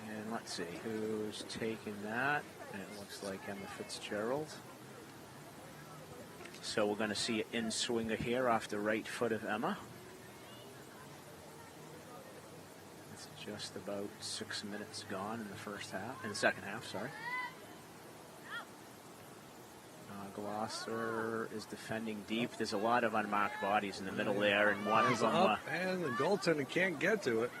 And let's see who's taking that. It looks like Emma Fitzgerald. So we're going to see an in-swinger here off the right foot of Emma. It's just about 6 minutes gone in the second half, sorry. Gloucester is defending deep. There's a lot of unmarked bodies in the middle there, and one of them... up, and the goaltender can't get to it.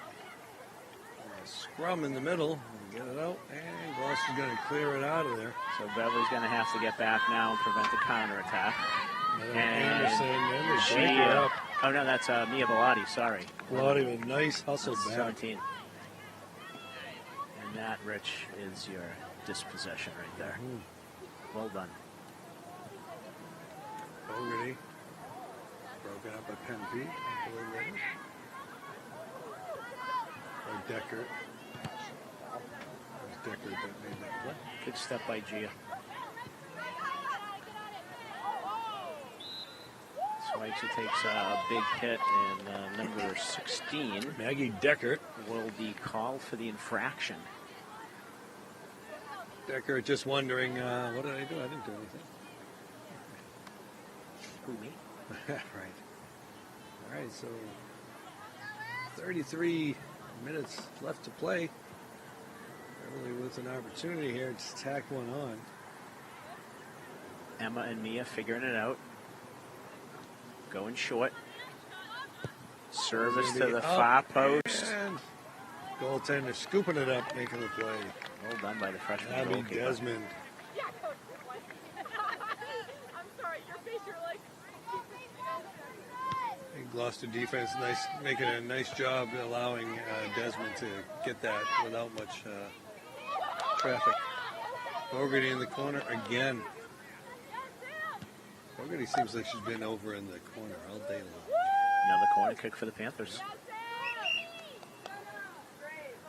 Scrum in the middle, get it out, and Gloucester's going to clear it out of there. So Beverly's going to have to get back now and prevent the counterattack. And Anderson, and they break it up. Oh, no, that's Mia Bellotti, sorry. Bellotti with a nice hustle back. 17. And that, Rich, is your dispossession right there. Well done. Fogarty broken up by Penapede. Or Decker. It was Decker that made that play. Good step by Gia. Swipes, it takes a big hit, and number 16, Maggie Decker, will be called for the infraction. Decker just wondering, what did I do? I didn't do anything. Who, me? Right. All right, so 33 minutes left to play. Beverly with an opportunity here to tack one on. Emma and Mia figuring it out. Going short. Service to the far post. And goaltender scooping it up, making the play. Well done by the freshman Abby goalkeeper. Desmond. Gloucester defense making a nice job allowing Desmond to get that without much traffic. Fogarty in the corner again. Fogarty seems like she's been over in the corner all day long. Another corner kick for the Panthers.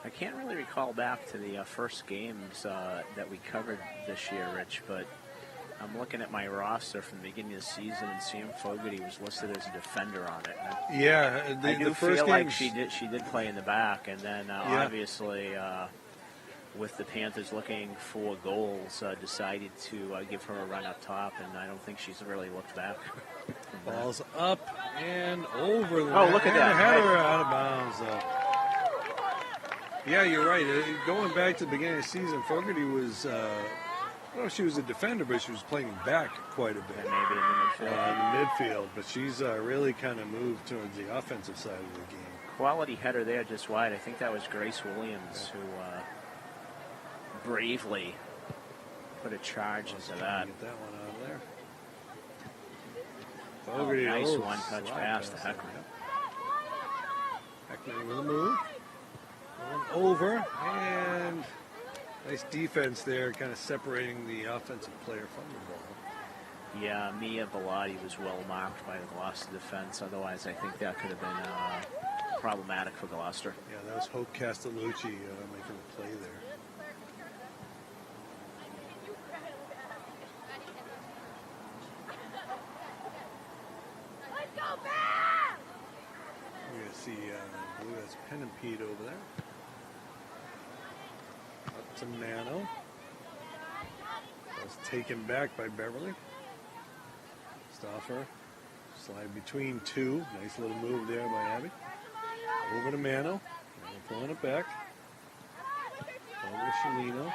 I can't really recall back to the first games that we covered this year, Rich, but I'm looking at my roster from the beginning of the season, and Sam Fogarty was listed as a defender on it. Yeah, I do the first feel like games, she did play in the back, and then obviously with the Panthers looking for goals, decided to give her a run up top, and I don't think she's really looked back. Ball's up and over the net. Look at that. Header out of bounds. Yeah, you're right. Going back to the beginning of the season, Fogarty was I don't know if she was a defender, but she was playing back quite a bit. And maybe in the midfield. In the midfield, but she's really kind of moved towards the offensive side of the game. Quality header there just wide. I think that was Grace Williams who bravely put a charge into that. Get that one out of there. Nice one-touch pass to Heckman. Heckman with a move. Going over, and nice defense there, kind of separating the offensive player from the ball. Yeah, Mia Bellotti was well marked by the Gloucester defense. Otherwise, I think that could have been problematic for Gloucester. Yeah, that was Hope Castellucci making a play there. You're going to see, I believe that's Pen and Pete over there. Up to Nano. That's taken back by Beverly. Stoffer. Slide between two. Nice little move there by Abby. Over to Mano. Pulling it back. Over to Shalino.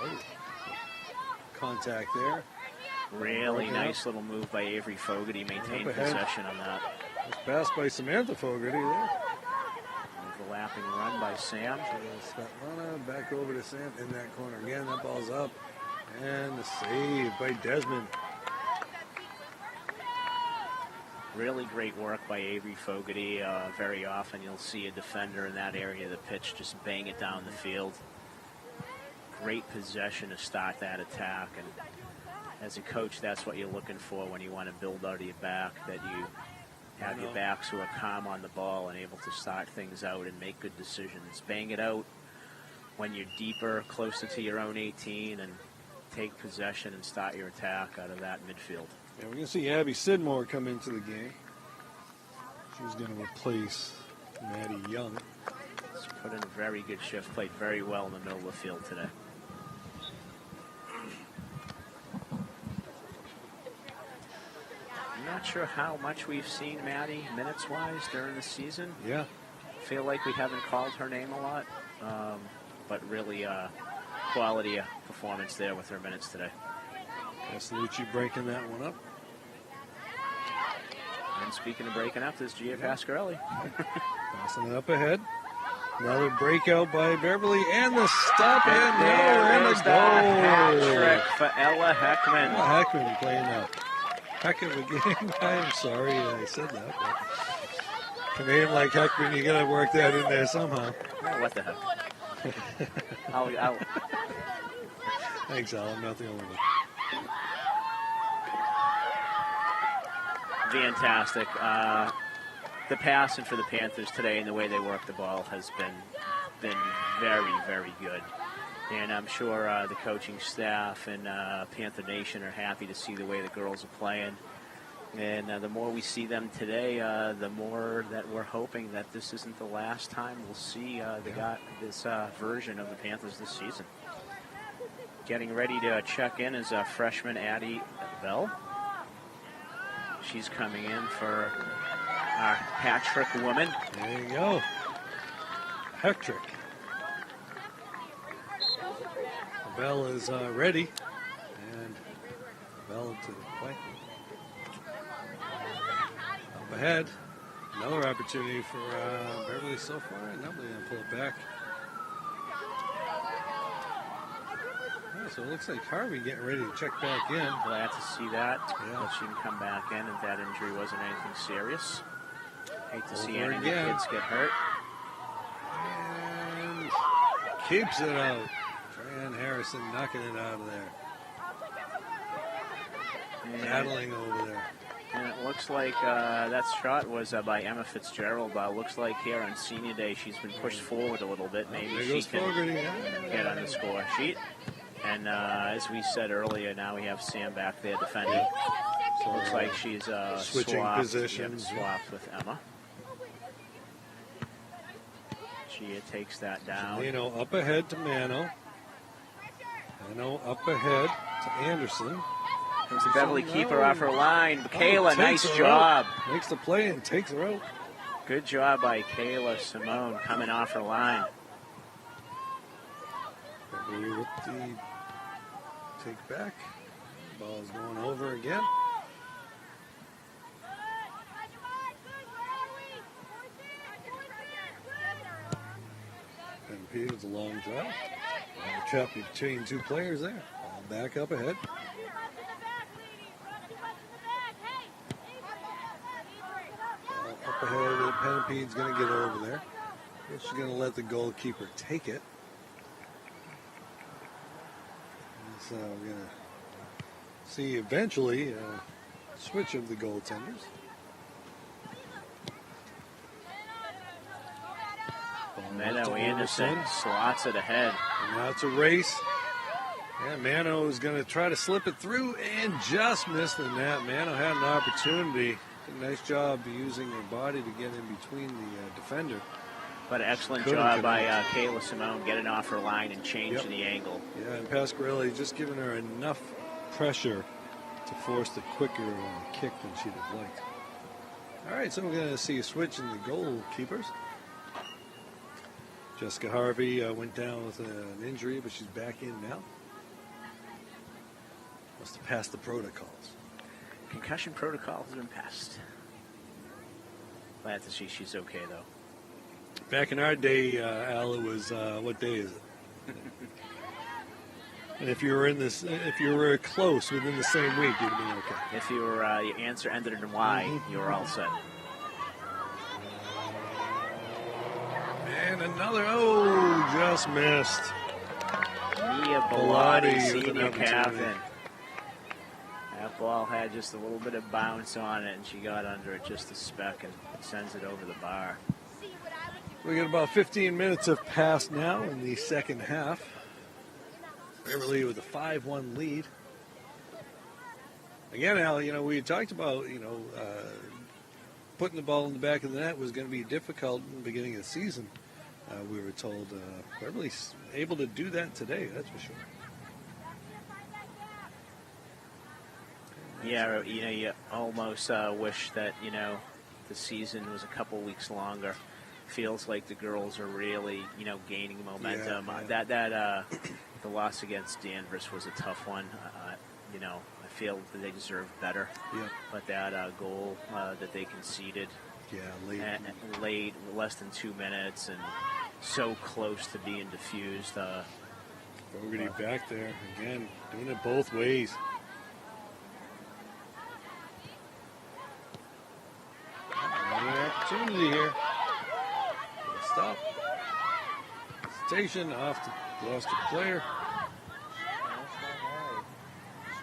Oh. Contact there. Really nice little move by Avery Fogarty. Maintained possession on that. Nice pass by Samantha Fogarty there. Overlapping run by Sam. Svetlana back over to Sam in that corner again. That ball's up. And the save by Desmond. Really great work by Avery Fogarty. Very often you'll see a defender in that area of the pitch just bang it down the field. Great possession to start that attack. And as a coach, that's what you're looking for when you want to build out of your back, that you have your backs who are calm on the ball and able to start things out and make good decisions. Bang it out when you're deeper, closer to your own 18, and take possession and start your attack out of that midfield. Yeah, we're going to see Abby Sidmore come into the game. She's going to replace Maddie Young. She's put in a very good shift, played very well in the middle of the field today. I'm not sure how much we've seen Maddie minutes-wise during the season. Yeah. Feel like we haven't called her name a lot, but really quality performance there with her minutes today. Castellucci breaking that one up. And speaking of breaking up, there's Gia Pasquarelli. Passing it up ahead. Another breakout by Beverly, and the stop and there's the hat goal. Trick for Ella Heckman. Ella Heckman playing a heck of a game. I'm sorry I said that. But a name like Heckman, you got to work that in there somehow. Oh, what the heck? I'll Thanks, Al. I'm not the only one. Fantastic. The passing for the Panthers today and the way they work the ball has been very, very good. And I'm sure the coaching staff and Panther Nation are happy to see the way the girls are playing. And the more we see them today, the more that we're hoping that this isn't the last time we'll see this version of the Panthers this season. Getting ready to check in is freshman Addie Bell. She's coming in for our hat-trick woman. There you go. Hat-trick. Bell is ready. And Bell to the play. Up ahead. Another opportunity for Beverly so far. Nobody going to pull it back. So it looks like Harvey getting ready to check back in. Glad to see that. Yeah. That she can come back in if that injury wasn't anything serious. Hate to see Over any of the again. kids get hurt. And keeps it out. Fran Harrison knocking it out of there. Battling over there. And it looks like that shot was by Emma Fitzgerald. Looks like here on senior day she's been pushed forward a little bit. Maybe There she goes can Fogarty. get on the score sheet. And as we said earlier, now we have Sam back there defending. So it looks like she's Switching swapped, positions. swapped with Emma. Gia takes that down. Leno up ahead to Mano. Mano up ahead to Anderson. There's the Beverly keeper off her line. Kayla, takes nice her job. out. Makes the play and takes her out. Good job by Kayla Simone coming off her line. Beverly with the take back. Ball's going over again. MP with a long drive. Trap between two players there. Ball back up ahead. Ball up ahead. Penimpede's going to get over there. She's going to let the goalkeeper take it. So we're going to see eventually a switch of the goaltenders. Mano Anderson slots it ahead. And now it's a race. And Mano is going to try to slip it through and just missed the net. Mano had an opportunity. Did a nice job using her body to get in between the defender. But an excellent job by Kayla Simone getting off her line and changing the angle. Yeah, and Pasquarelli just giving her enough pressure to force the quicker kick than she'd have liked. All right, so we're going to see a switch in the goalkeepers. Jessica Harvey went down with an injury, but she's back in now. Must have passed the protocols. Concussion protocol has been passed. Glad to see she's okay, though. Back in our day, Al, it was, what day is it? And if you were close within the same week, you'd have been okay. If you were, your answer ended in Y, you were all set. And another, just missed. Mia Bellotti, senior captain. That ball had just a little bit of bounce on it, and she got under it just a speck and sends it over the bar. We got about 15 minutes have passed now in the second half. Beverly with a 5-1 lead. Again, Al, we had talked about, putting the ball in the back of the net was going to be difficult in the beginning of the season. We were told Beverly's able to do that today, that's for sure. Yeah, you almost wish that, the season was a couple weeks longer. Feels like the girls are really, gaining momentum. Yeah. The loss against Danvers was a tough one. I feel that they deserve better. Yeah. But that goal that they conceded, late, less than 2 minutes, and so close to being diffused. Fogarty back there again, doing it both ways. Another opportunity here. Stop. Station off the Gloucester player.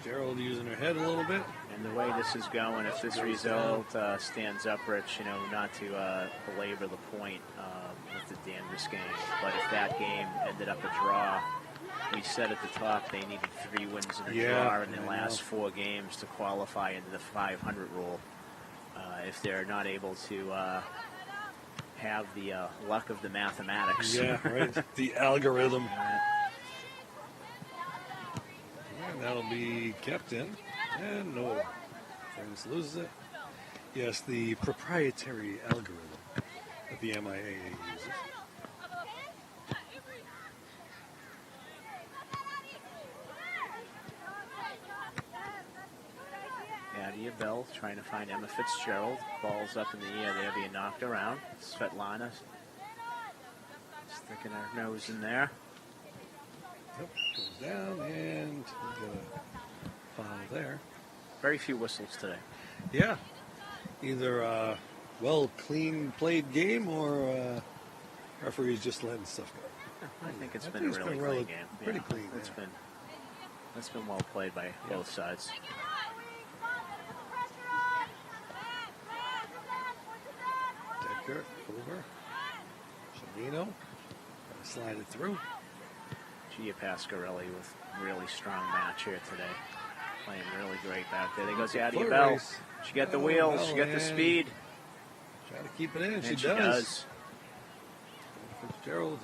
Gerald using her head a little bit. And the way this is going, if this result stands up, Rich, not to belabor the point with the Danvers game, but if that game ended up a draw, we said at the top they needed 3 wins and a draw in their last 4 games to qualify into the 500 rule. If they're not able to have the luck of the mathematics. Yeah, right. The algorithm. And that'll be kept in. And no. France loses it. Yes, the proprietary algorithm that the MIAA uses. Nadia Bell trying to find Emma Fitzgerald. Ball's up in the air there, being knocked around. Svetlana sticking her nose in there. Yep, goes down, and we've got a foul there. Very few whistles today. Yeah. Either clean played game or referees just letting stuff go. I think it's been a really clean game. Pretty clean. It's been well played by both sides. Decker over. Shamino. Slide it through. Gia Pasquarelli with really strong match here today. Playing really great back there. There goes Adia Bell. Race. She got the wheels. She got the speed. Try to keep it in. And she does. Fitzgerald.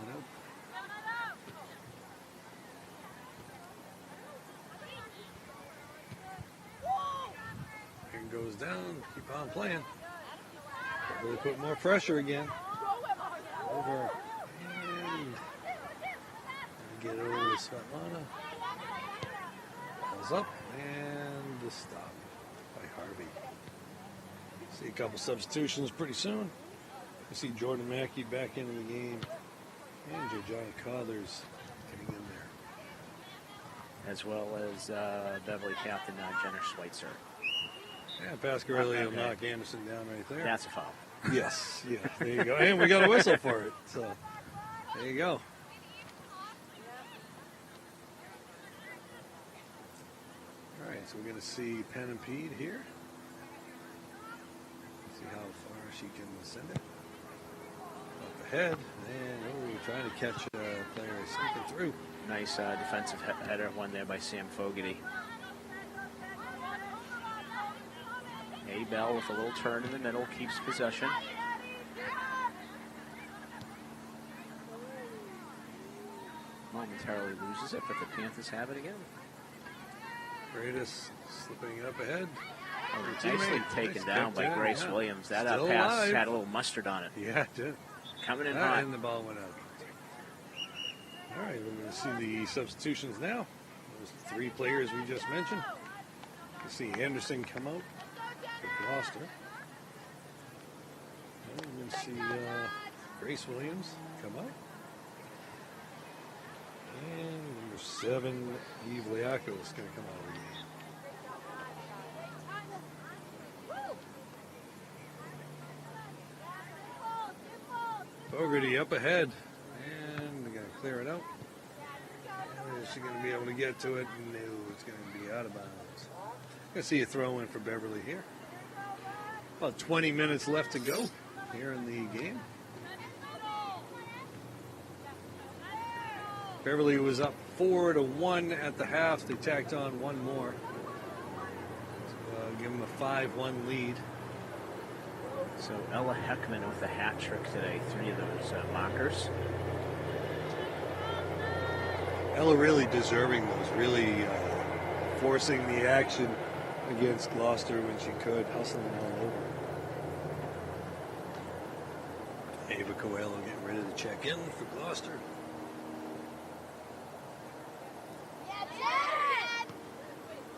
And goes down. Keep on playing. Really put more pressure again. Over. And get it over to Svetlana. Ball's up, and the stop by Harvey. See a couple substitutions pretty soon. You see Jordan Mackey back into the game, and Johnny Cothers getting in there. As well as Beverly captain Jenner Schweitzer. Yeah, Pasquarelli will knock Anderson down right there. That's a foul. Yes, yeah, there you go. And we got a whistle for it, so there you go. All right, so we're going to see Penn and Pede here. See how far she can send it. Up ahead, and trying to catch a player sneaking through. Nice defensive header, one there by Sam Fogarty. A. Bell with a little turn in the middle, keeps possession. Momentarily loses it, but the Panthers have it again. Greatest slipping up ahead. Nicely taken down by Grace Williams. That Still pass alive. had a little mustard on it. Yeah, it did. Coming in hot. And the ball went out. All right, we're going to see the substitutions now. Those three players we just mentioned. You see Anderson come out for Gloucester. And we're going to see Grace Williams come out. And number 7, Eve Leaco is going to come out of the game. Fogarty up ahead, and they're going to clear it out. And is she going to be able to get to it? No, it's going to be out of bounds. Going to see a throw in for Beverly here. About 20 minutes left to go here in the game. Beverly was up 4-1 at the half. They tacked on one more. Give them a 5-1 lead. So Ella Heckman with a hat trick today, 3 of those markers. Ella really deserving those, really forcing the action against Gloucester when she could, hustling all over. Ava Coelho getting ready to check in for Gloucester.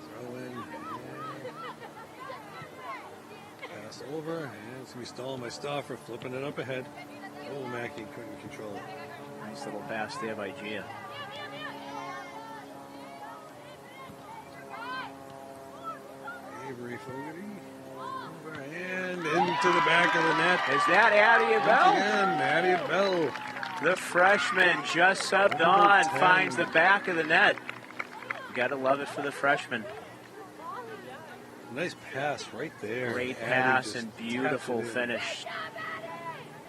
Throw in. Pass over, and it's going to be stolen by Stauffer, flipping it up ahead. Oh, Mackey couldn't control it. Nice little pass there by Gia. Avery Fogarty. Over and into the back of the net. Is that Addie Bell? Again, Addie Bell. The freshman just subbed Number on, 10. finds the back of the net. You got to love it for the freshman. Nice pass right there. Great Addie pass just and beautiful tapped it in. finish.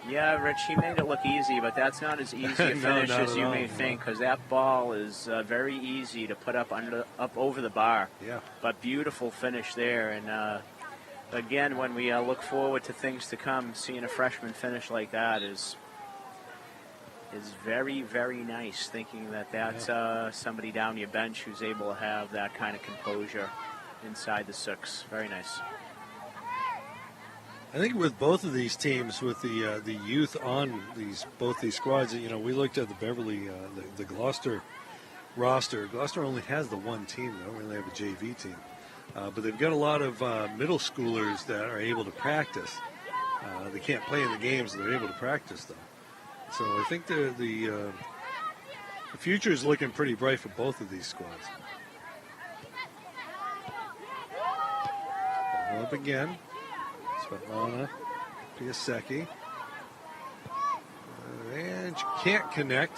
Yeah, Rich, he made it look easy, but that's not as easy a No, finish not as at you all, may no. think, because that ball is very easy to put up over the bar. Yeah. But beautiful finish there. And again, when we look forward to things to come, seeing a freshman finish like that is very, very nice, thinking that that's somebody down your bench who's able to have that kind of composure inside the six. Very nice. I think with both of these teams, with the youth on both these squads, we looked at the Beverly, the Gloucester roster. Gloucester only has the one team; they don't really have a JV team, but they've got a lot of middle schoolers that are able to practice. They can't play in the games; they're able to practice though. So I think the future is looking pretty bright for both of these squads. Ball up again. Svetlana Piasecki. And she can't connect.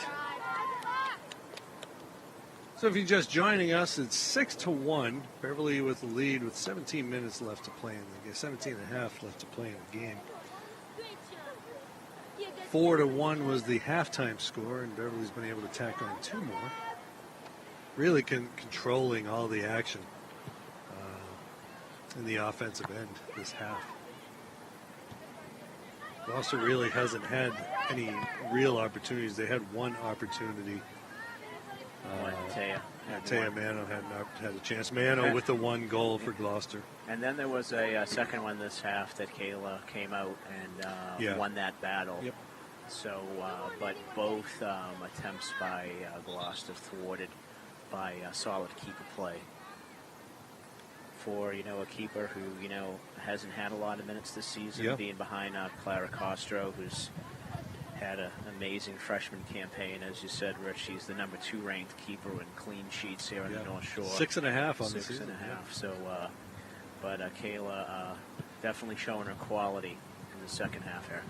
So if you're just joining us, it's 6-1. Beverly with the lead with 17 minutes left to play in the game. 17 and a half left to play in the game. 4-1 was the halftime score, and Beverly's been able to tack on 2 more. Really controlling all the action in the offensive end this half. Gloucester really hasn't had any real opportunities. They had one opportunity. Taya Mano had a chance. Mano with the 1 goal for Gloucester. And then there was a second one this half that Kayla came out and won that battle. Yep. So, but both attempts by Gloucester thwarted by solid keeper play. For, a keeper who, hasn't had a lot of minutes this season, being behind Clara Castro, who's had an amazing freshman campaign. As you said, Rich, she's the number 2 ranked keeper in clean sheets here in the North Shore. 6.5 on the season. 6.5. So, but Kayla definitely showing her quality in the second half here.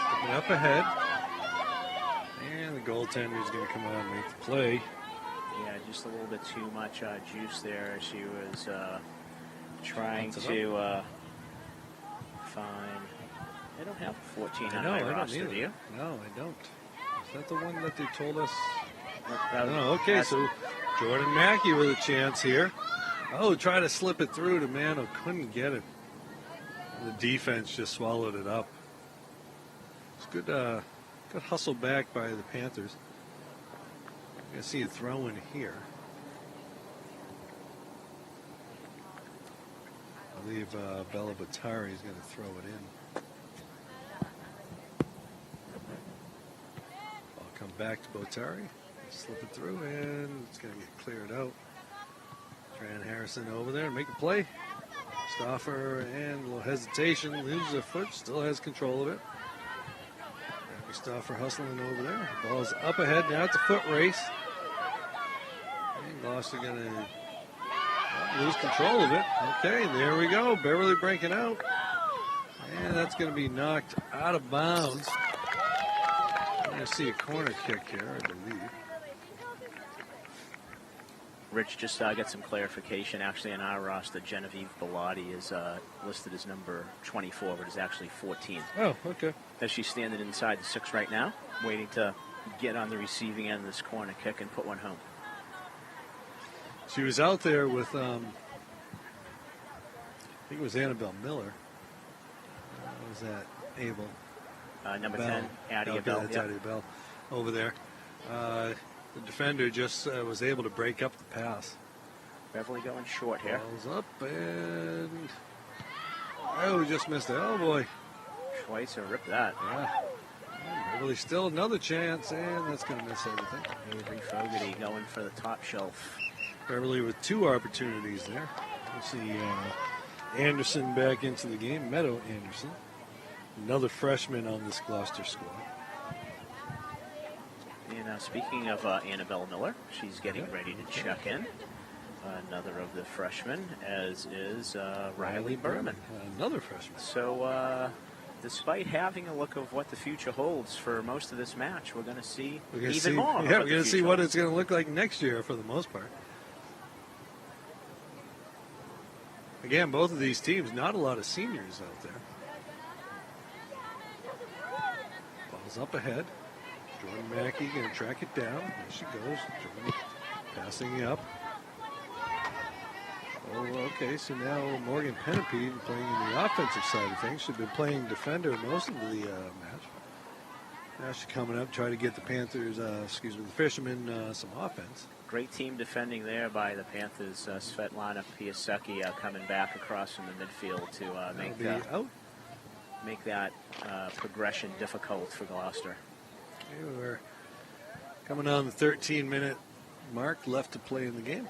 Stepping up ahead. And the goaltender is going to come out and make the play. Yeah, just a little bit too much juice there. She was trying to find. I don't have 14 on my roster, do you? No, I don't. Is that the one that they told us? No, okay, so Jordan Mackey with a chance here. Oh, try to slip it through to Mano. Couldn't get it. The defense just swallowed it up. It's good. Good hustle back by the Panthers. I see a throw in here. I believe Bella Batari is going to throw it in. I'll come back to Batari. Slip it through, and it's going to get cleared out. Tran Harrison over there to make a play. Stauffer, and a little hesitation, loses a foot, still has control of it. Stauffer hustling over there. The ball's up ahead, now it's a foot race. And Gloucester going to lose control of it. Okay, there we go. Beverly breaking out. And that's going to be knocked out of bounds. I'm going to see a corner kick here, I believe. Rich, just got some clarification. Actually, on our roster, Genevieve Bellotti is listed as number 24, but is actually 14. Oh, okay. As she's standing inside the 6 right now, waiting to get on the receiving end of this corner kick and put one home. She was out there with, I think it was Annabelle Miller. Was that Abel? Number Bell. 10, Addie Bell. That's Addie Bell over there. The defender just was able to break up the pass. Beverly going short here. Ball's up and just missed it. Oh boy. Schweitzer ripped that. Yeah. Beverly still another chance, and that's going to miss everything. Avery Fogarty going for the top shelf. Beverly with 2 opportunities there. We'll see Anderson back into the game. Meadow Anderson. Another freshman on this Gloucester squad. And speaking of Annabelle Miller, she's getting ready to check in. Another of the freshmen, as is Riley Berman. Another freshman. So, despite having a look of what the future holds for most of this match, we're going to see even more. Yeah, we're going to see what it's going to look like next year for the most part. Again, both of these teams, not a lot of seniors out there. Ball's up ahead. Jordan Mackey going to track it down. There she goes. Jordan passing up. Oh, okay, so now Morgan Penapede playing in the offensive side of things. She's been playing defender most of the match. Now she's coming up, trying to get the Panthers, the Fishermen, some offense. Great team defending there by the Panthers. Svetlana Piasecki coming back across from the midfield to make that progression difficult for Gloucester. Okay, we're coming on the 13-minute mark left to play in the game.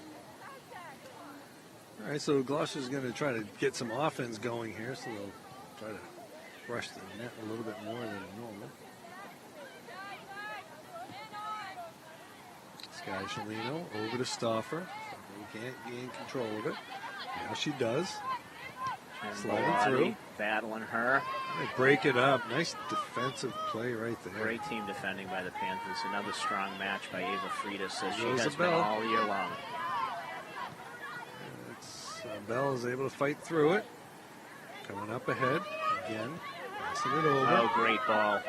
All right, so Gloucester's going to try to get some offense going here, so they'll try to rush the net a little bit more than normal. Sky Shalino over to Stauffer. Stauffer can't gain control of it. Now she does. And sliding through. Battling her. They break it up. Nice defensive play right there. Great team defending by the Panthers. Another strong match by Ava Freitas, as she Goes has the been bell. all year long. Bell is able to fight through it. Coming up ahead again. Passing it over. Oh, great ball.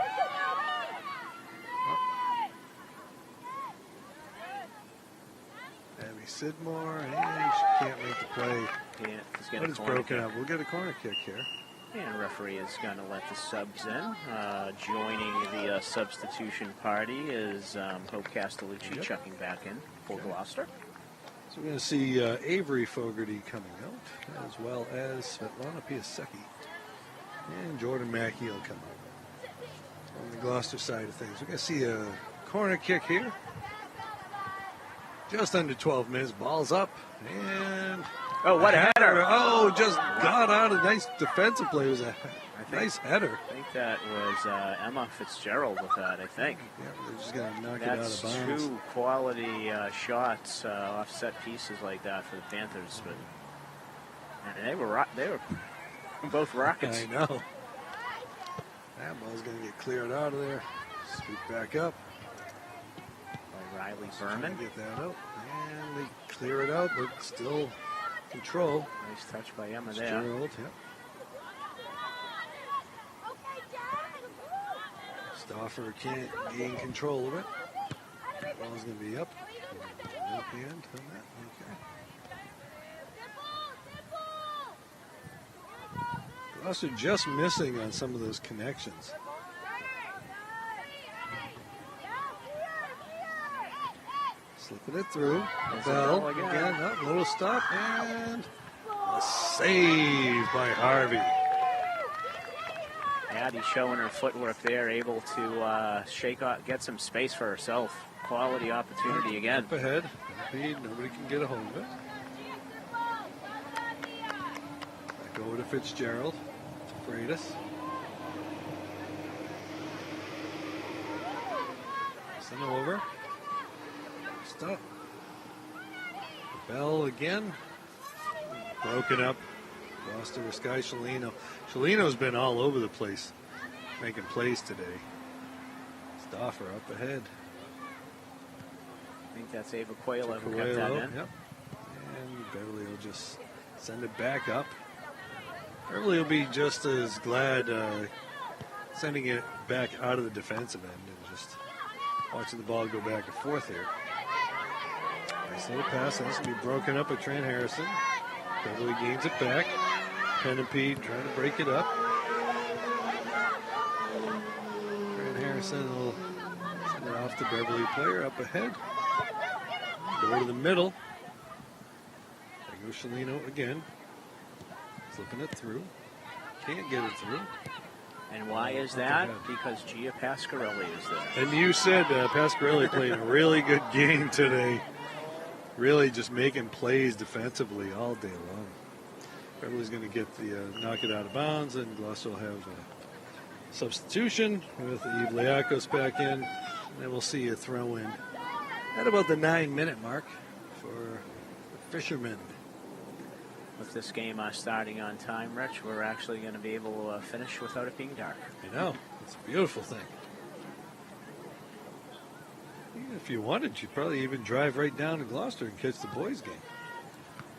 Abby Sidmore, and she can't make the play. Yeah, But it's broken up. We'll get a corner kick here. And referee is going to let the subs in. Joining the substitution party is Hope Castellucci checking back in for Gloucester. So we're going to see Avery Fogarty coming out, as well as Svetlana Piasecki. And Jordan Mackey will come out. On the Gloucester side of things, we're going to see a corner kick here. Just under 12 minutes, ball's up, and... Oh, what a header! Oh, just got out. A nice defensive play. It was a nice header. I think that was Emma Fitzgerald with that, I think. Yeah, they're just going to knock it out of bounds. That's two quality shots, offset pieces like that for the Panthers. But and they were both rockets. I know. That ball's going to get cleared out of there. Scoop back up. By Riley Berman. Get that out. And they clear it out, but still control. Nice touch by Emma there. Gerald, yep. Stauffer can't gain control of it. Ball's going to be up. No hand on that. Okay. Gloucester just missing on some of those connections. Slipping it through. Bell again. Up, little stop, and a save by Harvey. Addie showing her footwork there, able to shake out, get some space for herself. Quality opportunity again. Up ahead. Nobody can get a hold of it. Back over to Fitzgerald. Freitas. Send it over. Stop. Bell again. Broken up. Lost to Sky Shalino. Shalino's been all over the place making plays today. Stauffer up ahead. I think that's Ava Coelho who kept that in. Yep. And Beverly will just send it back up. Beverly will be just as glad sending it back out of the defensive end and just watching the ball go back and forth here. Nice little pass. That's going to be broken up by Trent Harrison. Beverly gains it back. Penapede trying to break it up. Trent Harrison will send it off to Beverly player up ahead. Go to the middle. There goes Shalino again. Flipping it through. Can't get it through. And why is that? Because Gia Pasquarelli is there. And you said Pasquarelli played a really good game today. Really just making plays defensively all day long. Beverly's going to get the knock it out of bounds, and Gloucester will have a substitution with Eve Liakos back in. And then we'll see a throw in at about the 9-minute mark for the Fishermen. With this game starting on time, Rich, we're actually going to be able to finish without it being dark. I know. It's a beautiful thing. If you wanted, you'd probably even drive right down to Gloucester and catch the boys' game.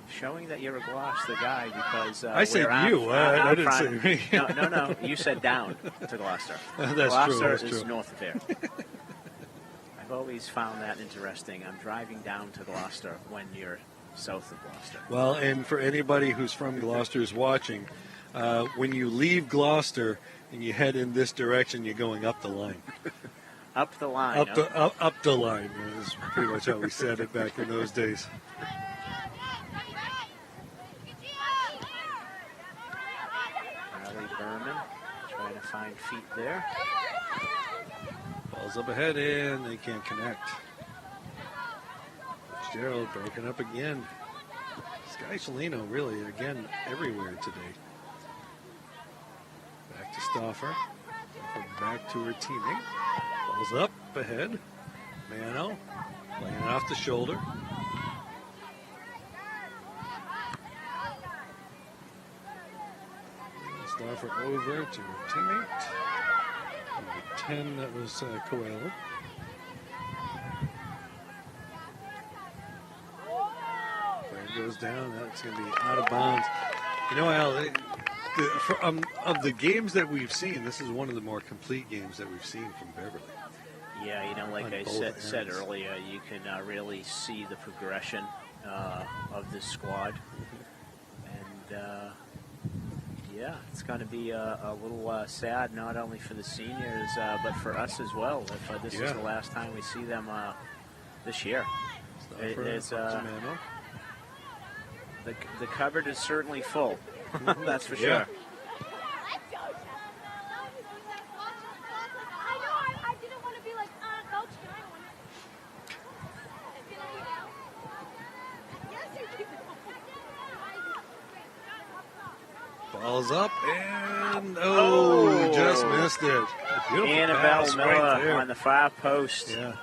Showing that you're a Gloucester guy because I said you. I didn't say me. No. You said down to Gloucester. That's Gloucester true. is north of there. I've always found that interesting. I'm driving down to Gloucester when you're south of Gloucester. Well, and for anybody who's from Gloucester is watching, when you leave Gloucester and you head in this direction, you're going up the line. Up the line. Up the line is pretty much how we said it back in those days. Riley Berman trying to find feet there. Ball's up ahead and they can't connect. Gerald broken up again. Sky Shalino really, again, everywhere today. Back to Stauffer. Back to her teammate. Ball's up ahead. Mano playing it off the shoulder. Stauffer over to her teammate. Number 10, that was Coelho. Goes down. That's going to be out of bounds. You know, Al, of the games that we've seen, this is one of the more complete games that we've seen from Beverly. Yeah, you know, like I said earlier, you can really see the progression of this squad. And, yeah, it's going to be a little sad, not only for the seniors, but for us as well, if this is the last time we see them this year. It's The cupboard is certainly full. That's for sure. Yeah. Ball's up, and just missed it. Beautiful Annabelle pass Miller right there. on the far post. Yeah.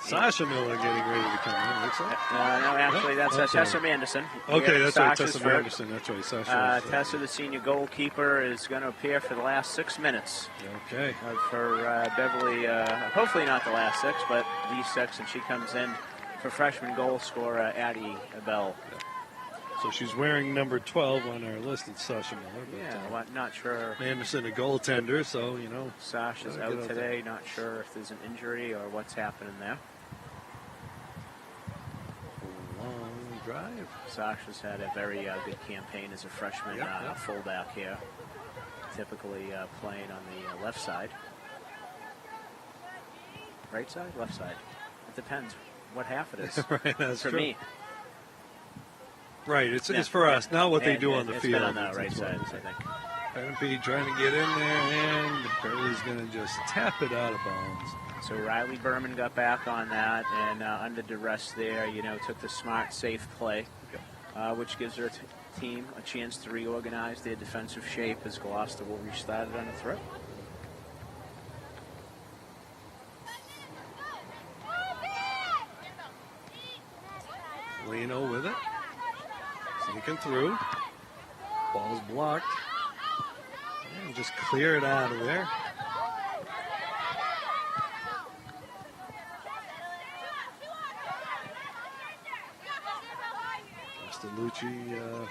Sasha Miller getting ready to come in, looks like. No, actually, that's Tessa Manderson. Okay, that's right, Sasha's Tessa hurt. Manderson. That's right, Sasha. Tessa, the senior goalkeeper, is going to appear for the last 6 minutes. Okay. For Beverly, hopefully not the last 6, but these 6, and she comes in for freshman goal scorer Addie Bell. So she's wearing number 12 on our list. It's Sasha Miller. But, Well, not sure. Anderson, a goaltender, so, Sasha's out today. Not sure if there's an injury or what's happening there. Long drive. Sasha's had a very good campaign as a freshman fullback here. Typically playing on the left side. Right side? Left side. It depends what half it is. Right, that's for true. me. Right, it's for us, not what they do on the it's field. Been on the right side, I think. P trying to get in there, and Beverly's going to just tap it out of bounds. So Riley Berman got back on that, and under duress there, took the smart, safe play, which gives her team a chance to reorganize their defensive shape as Gloucester will restart it on the throw. Leno with it. Sneaking through. Ball's blocked. And just clear it out of there. Lucci with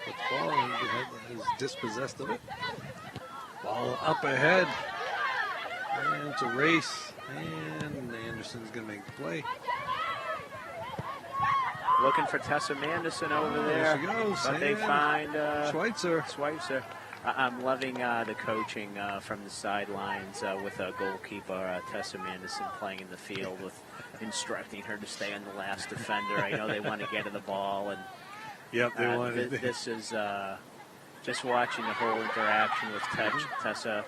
the ball and is dispossessed of it. Ball up ahead. And it's a race. And Anderson's going to make the play. Looking for Tessa Manderson over there. There she goes. But they find Schweitzer. I'm loving the coaching from the sidelines with a goalkeeper, Tessa Manderson, playing in the field with instructing her to stay on the last defender. I know they want to get to the ball. And yep, they want to. This is just watching the whole interaction with Tessa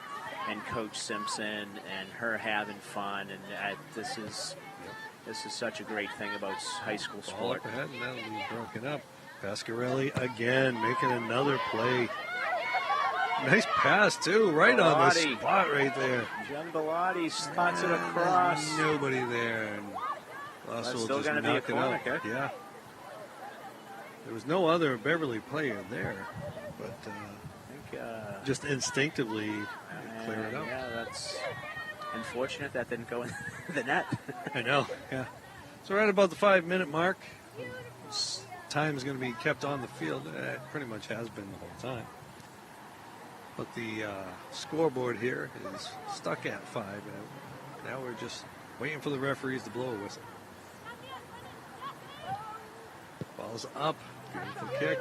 and Coach Simpson and her having fun. And this is such a great thing about high school sport. Ball up ahead, and that'll be broken up. Pasquarelli again making another play. Nice pass, too, right on the spot right there. Jen Bellotti spots it across. Nobody there. And Gloucester will still just going to be a knock it corner out. kick. Yeah. There was no other Beverly player there, but I think, just instinctively clear it out. Yeah, that's unfortunate that didn't go in the net. I know, yeah. So right about the 5-minute mark, time is going to be kept on the field. It pretty much has been the whole time. But the scoreboard here is stuck at 5. Now we're just waiting for the referees to blow a whistle. Ball's up. Beautiful kick.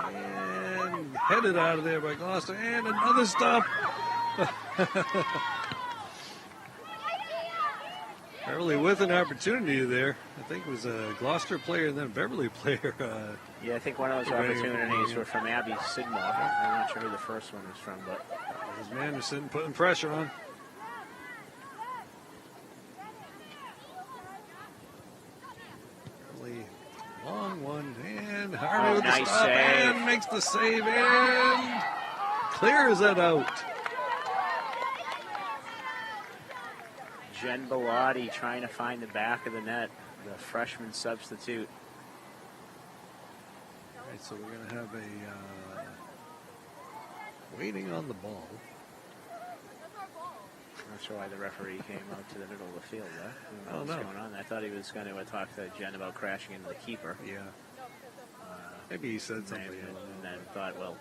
And headed out of there by Gloucester. And another stop. Beverly with an opportunity there. I think it was a Gloucester player and then a Beverly player. Yeah, I think one of those opportunities were from Abby Sidmore. I'm not sure who the first one was from, but it was Manderson putting pressure on. Beverly, long one, and Harvey with the stop, and makes the save, and clears it out. Jen Bellotti trying to find the back of the net, the freshman substitute. All right, so we're going to have a waiting on the ball. I'm not sure why the referee came out to the middle of the field there. I don't know what's going on. I thought he was going to talk to Jen about crashing into the keeper. Yeah. Maybe he said something. And then thought, well.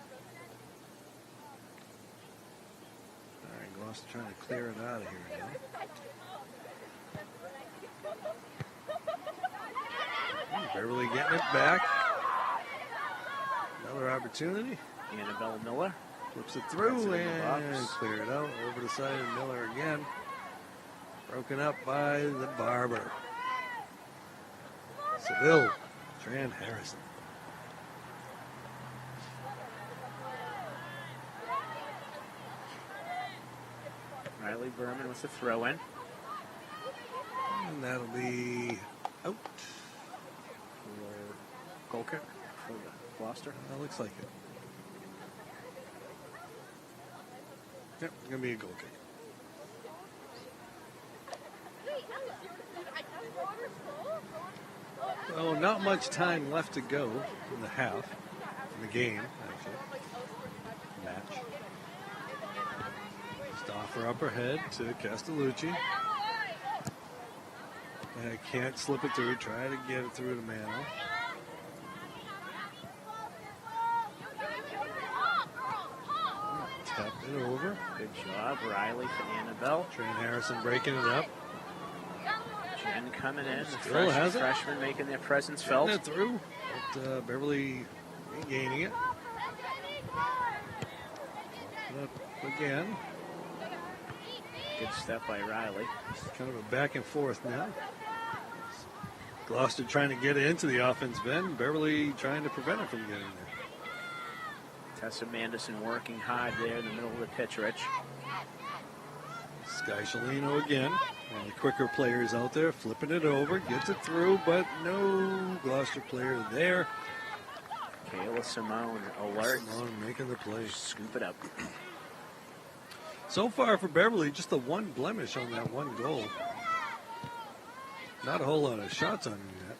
All right, Gloucester trying to clear it out of here now. Beverly getting it back. Another opportunity. Annabelle Miller. Flips it through and clear it out. Over the side of Miller again. Broken up by the Barber. Seville, Tran Harrison. Riley Berman with the throw in. And that'll be out. For goal kick for Gloucester. That looks like it. Yep, it's going to be a goal kick. Oh, not much time left to go in the half, in the game, actually. Match. Stoffer up ahead to Castellucci. Can't slip it through. Try to get it through to Mano. Tap it over. Good job, Riley for Annabelle. Tran Harrison breaking it up. Jen coming in. Still has it. Freshmen making their presence felt. Getting it through. But, Beverly gaining it. Up again. Good step by Riley. It's kind of a back and forth now. Gloucester trying to get into the offense end. Beverly trying to prevent it from getting there. Tessa Manderson working hard there in the middle of the pitch, Rich. Sky Shalino again. One of the quicker players out there, flipping it over, gets it through, but no Gloucester player there. Kayla Simone alert. Simone making the play. Scoop it up. So far for Beverly, just the one blemish on that one goal. Not a whole lot of shots on net.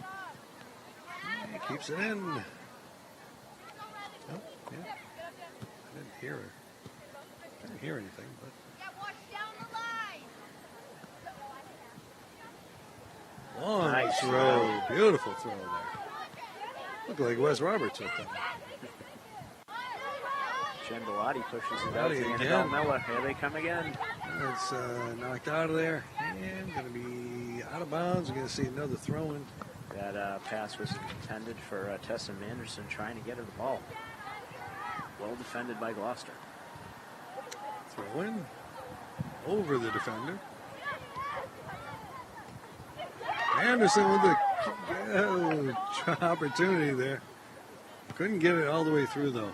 He keeps it in. Oh, yeah. I didn't hear her. I didn't hear anything, but. Long Nice throw. Beautiful throw there. Looked like Wes Roberts with that. Jen Bellotti pushes it out to Bellotti Annabelle again. Miller. Here they come again. It's knocked out of there. And going to be out of bounds. We're going to see another throw in. That pass was intended for Tessa Manderson trying to get her the ball. Well defended by Gloucester. Throw in over the defender. Anderson with the opportunity there. Couldn't get it all the way through, though.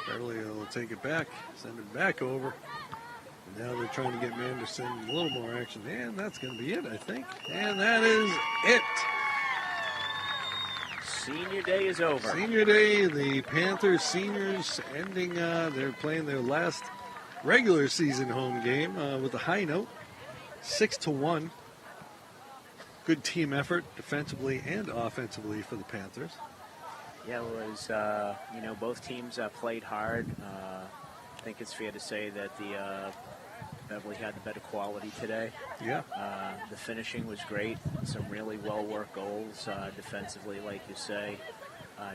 Beverly will take it back, send it back over. And now they're trying to get Manderson a little more action. And that's going to be it, I think. And that is it. Senior day is over. Senior day, the Panthers seniors ending, they're playing their last regular season home game with a high note. 6-1. Good team effort defensively and offensively for the Panthers. Yeah, it was, both teams played hard. I think it's fair to say that the Beverly had the better quality today. Yeah. The finishing was great. Some really well-worked goals defensively, like you say.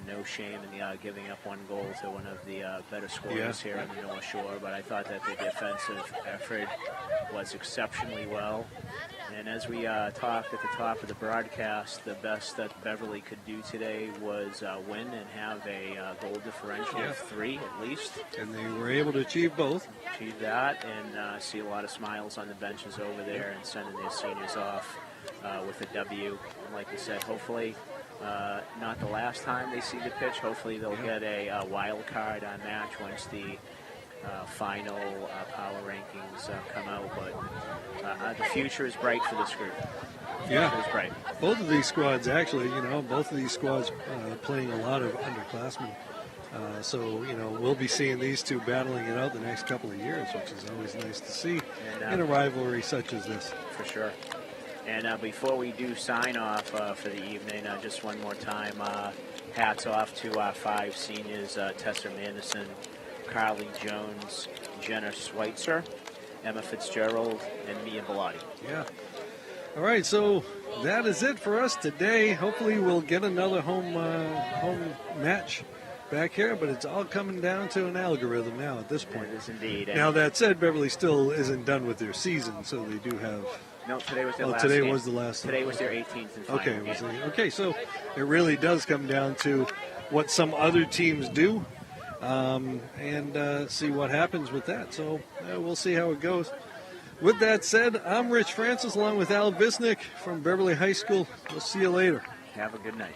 No shame in the giving up one goal to one of the better scorers here on the North Shore, but I thought that the defensive effort was exceptionally well. And as we talked at the top of the broadcast, the best that Beverly could do today was win and have a goal differential of 3 at least. And they were able to achieve both. Achieve that and see a lot of smiles on the benches over there and sending their seniors off with a W. And like you said, hopefully not the last time they see the pitch. Hopefully they'll get a wild card on match once the final power rankings come out. But the future is bright for this group. Yeah, It was bright. both of these squads actually, both of these squads playing a lot of underclassmen. So, we'll be seeing these two battling it out the next couple of years, which is always nice to see in a rivalry such as this. For sure. And before we do sign off for the evening, just one more time, hats off to our 5 seniors, Tessa Manderson, Carly Jones, Jenna Schweitzer, Emma Fitzgerald, and Mia Bellotti. Yeah. All right, so that is it for us today. Hopefully we'll get another home match back here, but it's all coming down to an algorithm now at this point. It is indeed. Now, that said, Beverly still isn't done with their season, so they do have... No, today was their last today game. was the last Today one. was their 18th and final game. Okay, so it really does come down to what some other teams do and see what happens with that. So we'll see how it goes. With that said, I'm Rich Francis along with Al Visnick from Beverly High School. We'll see you later. Have a good night.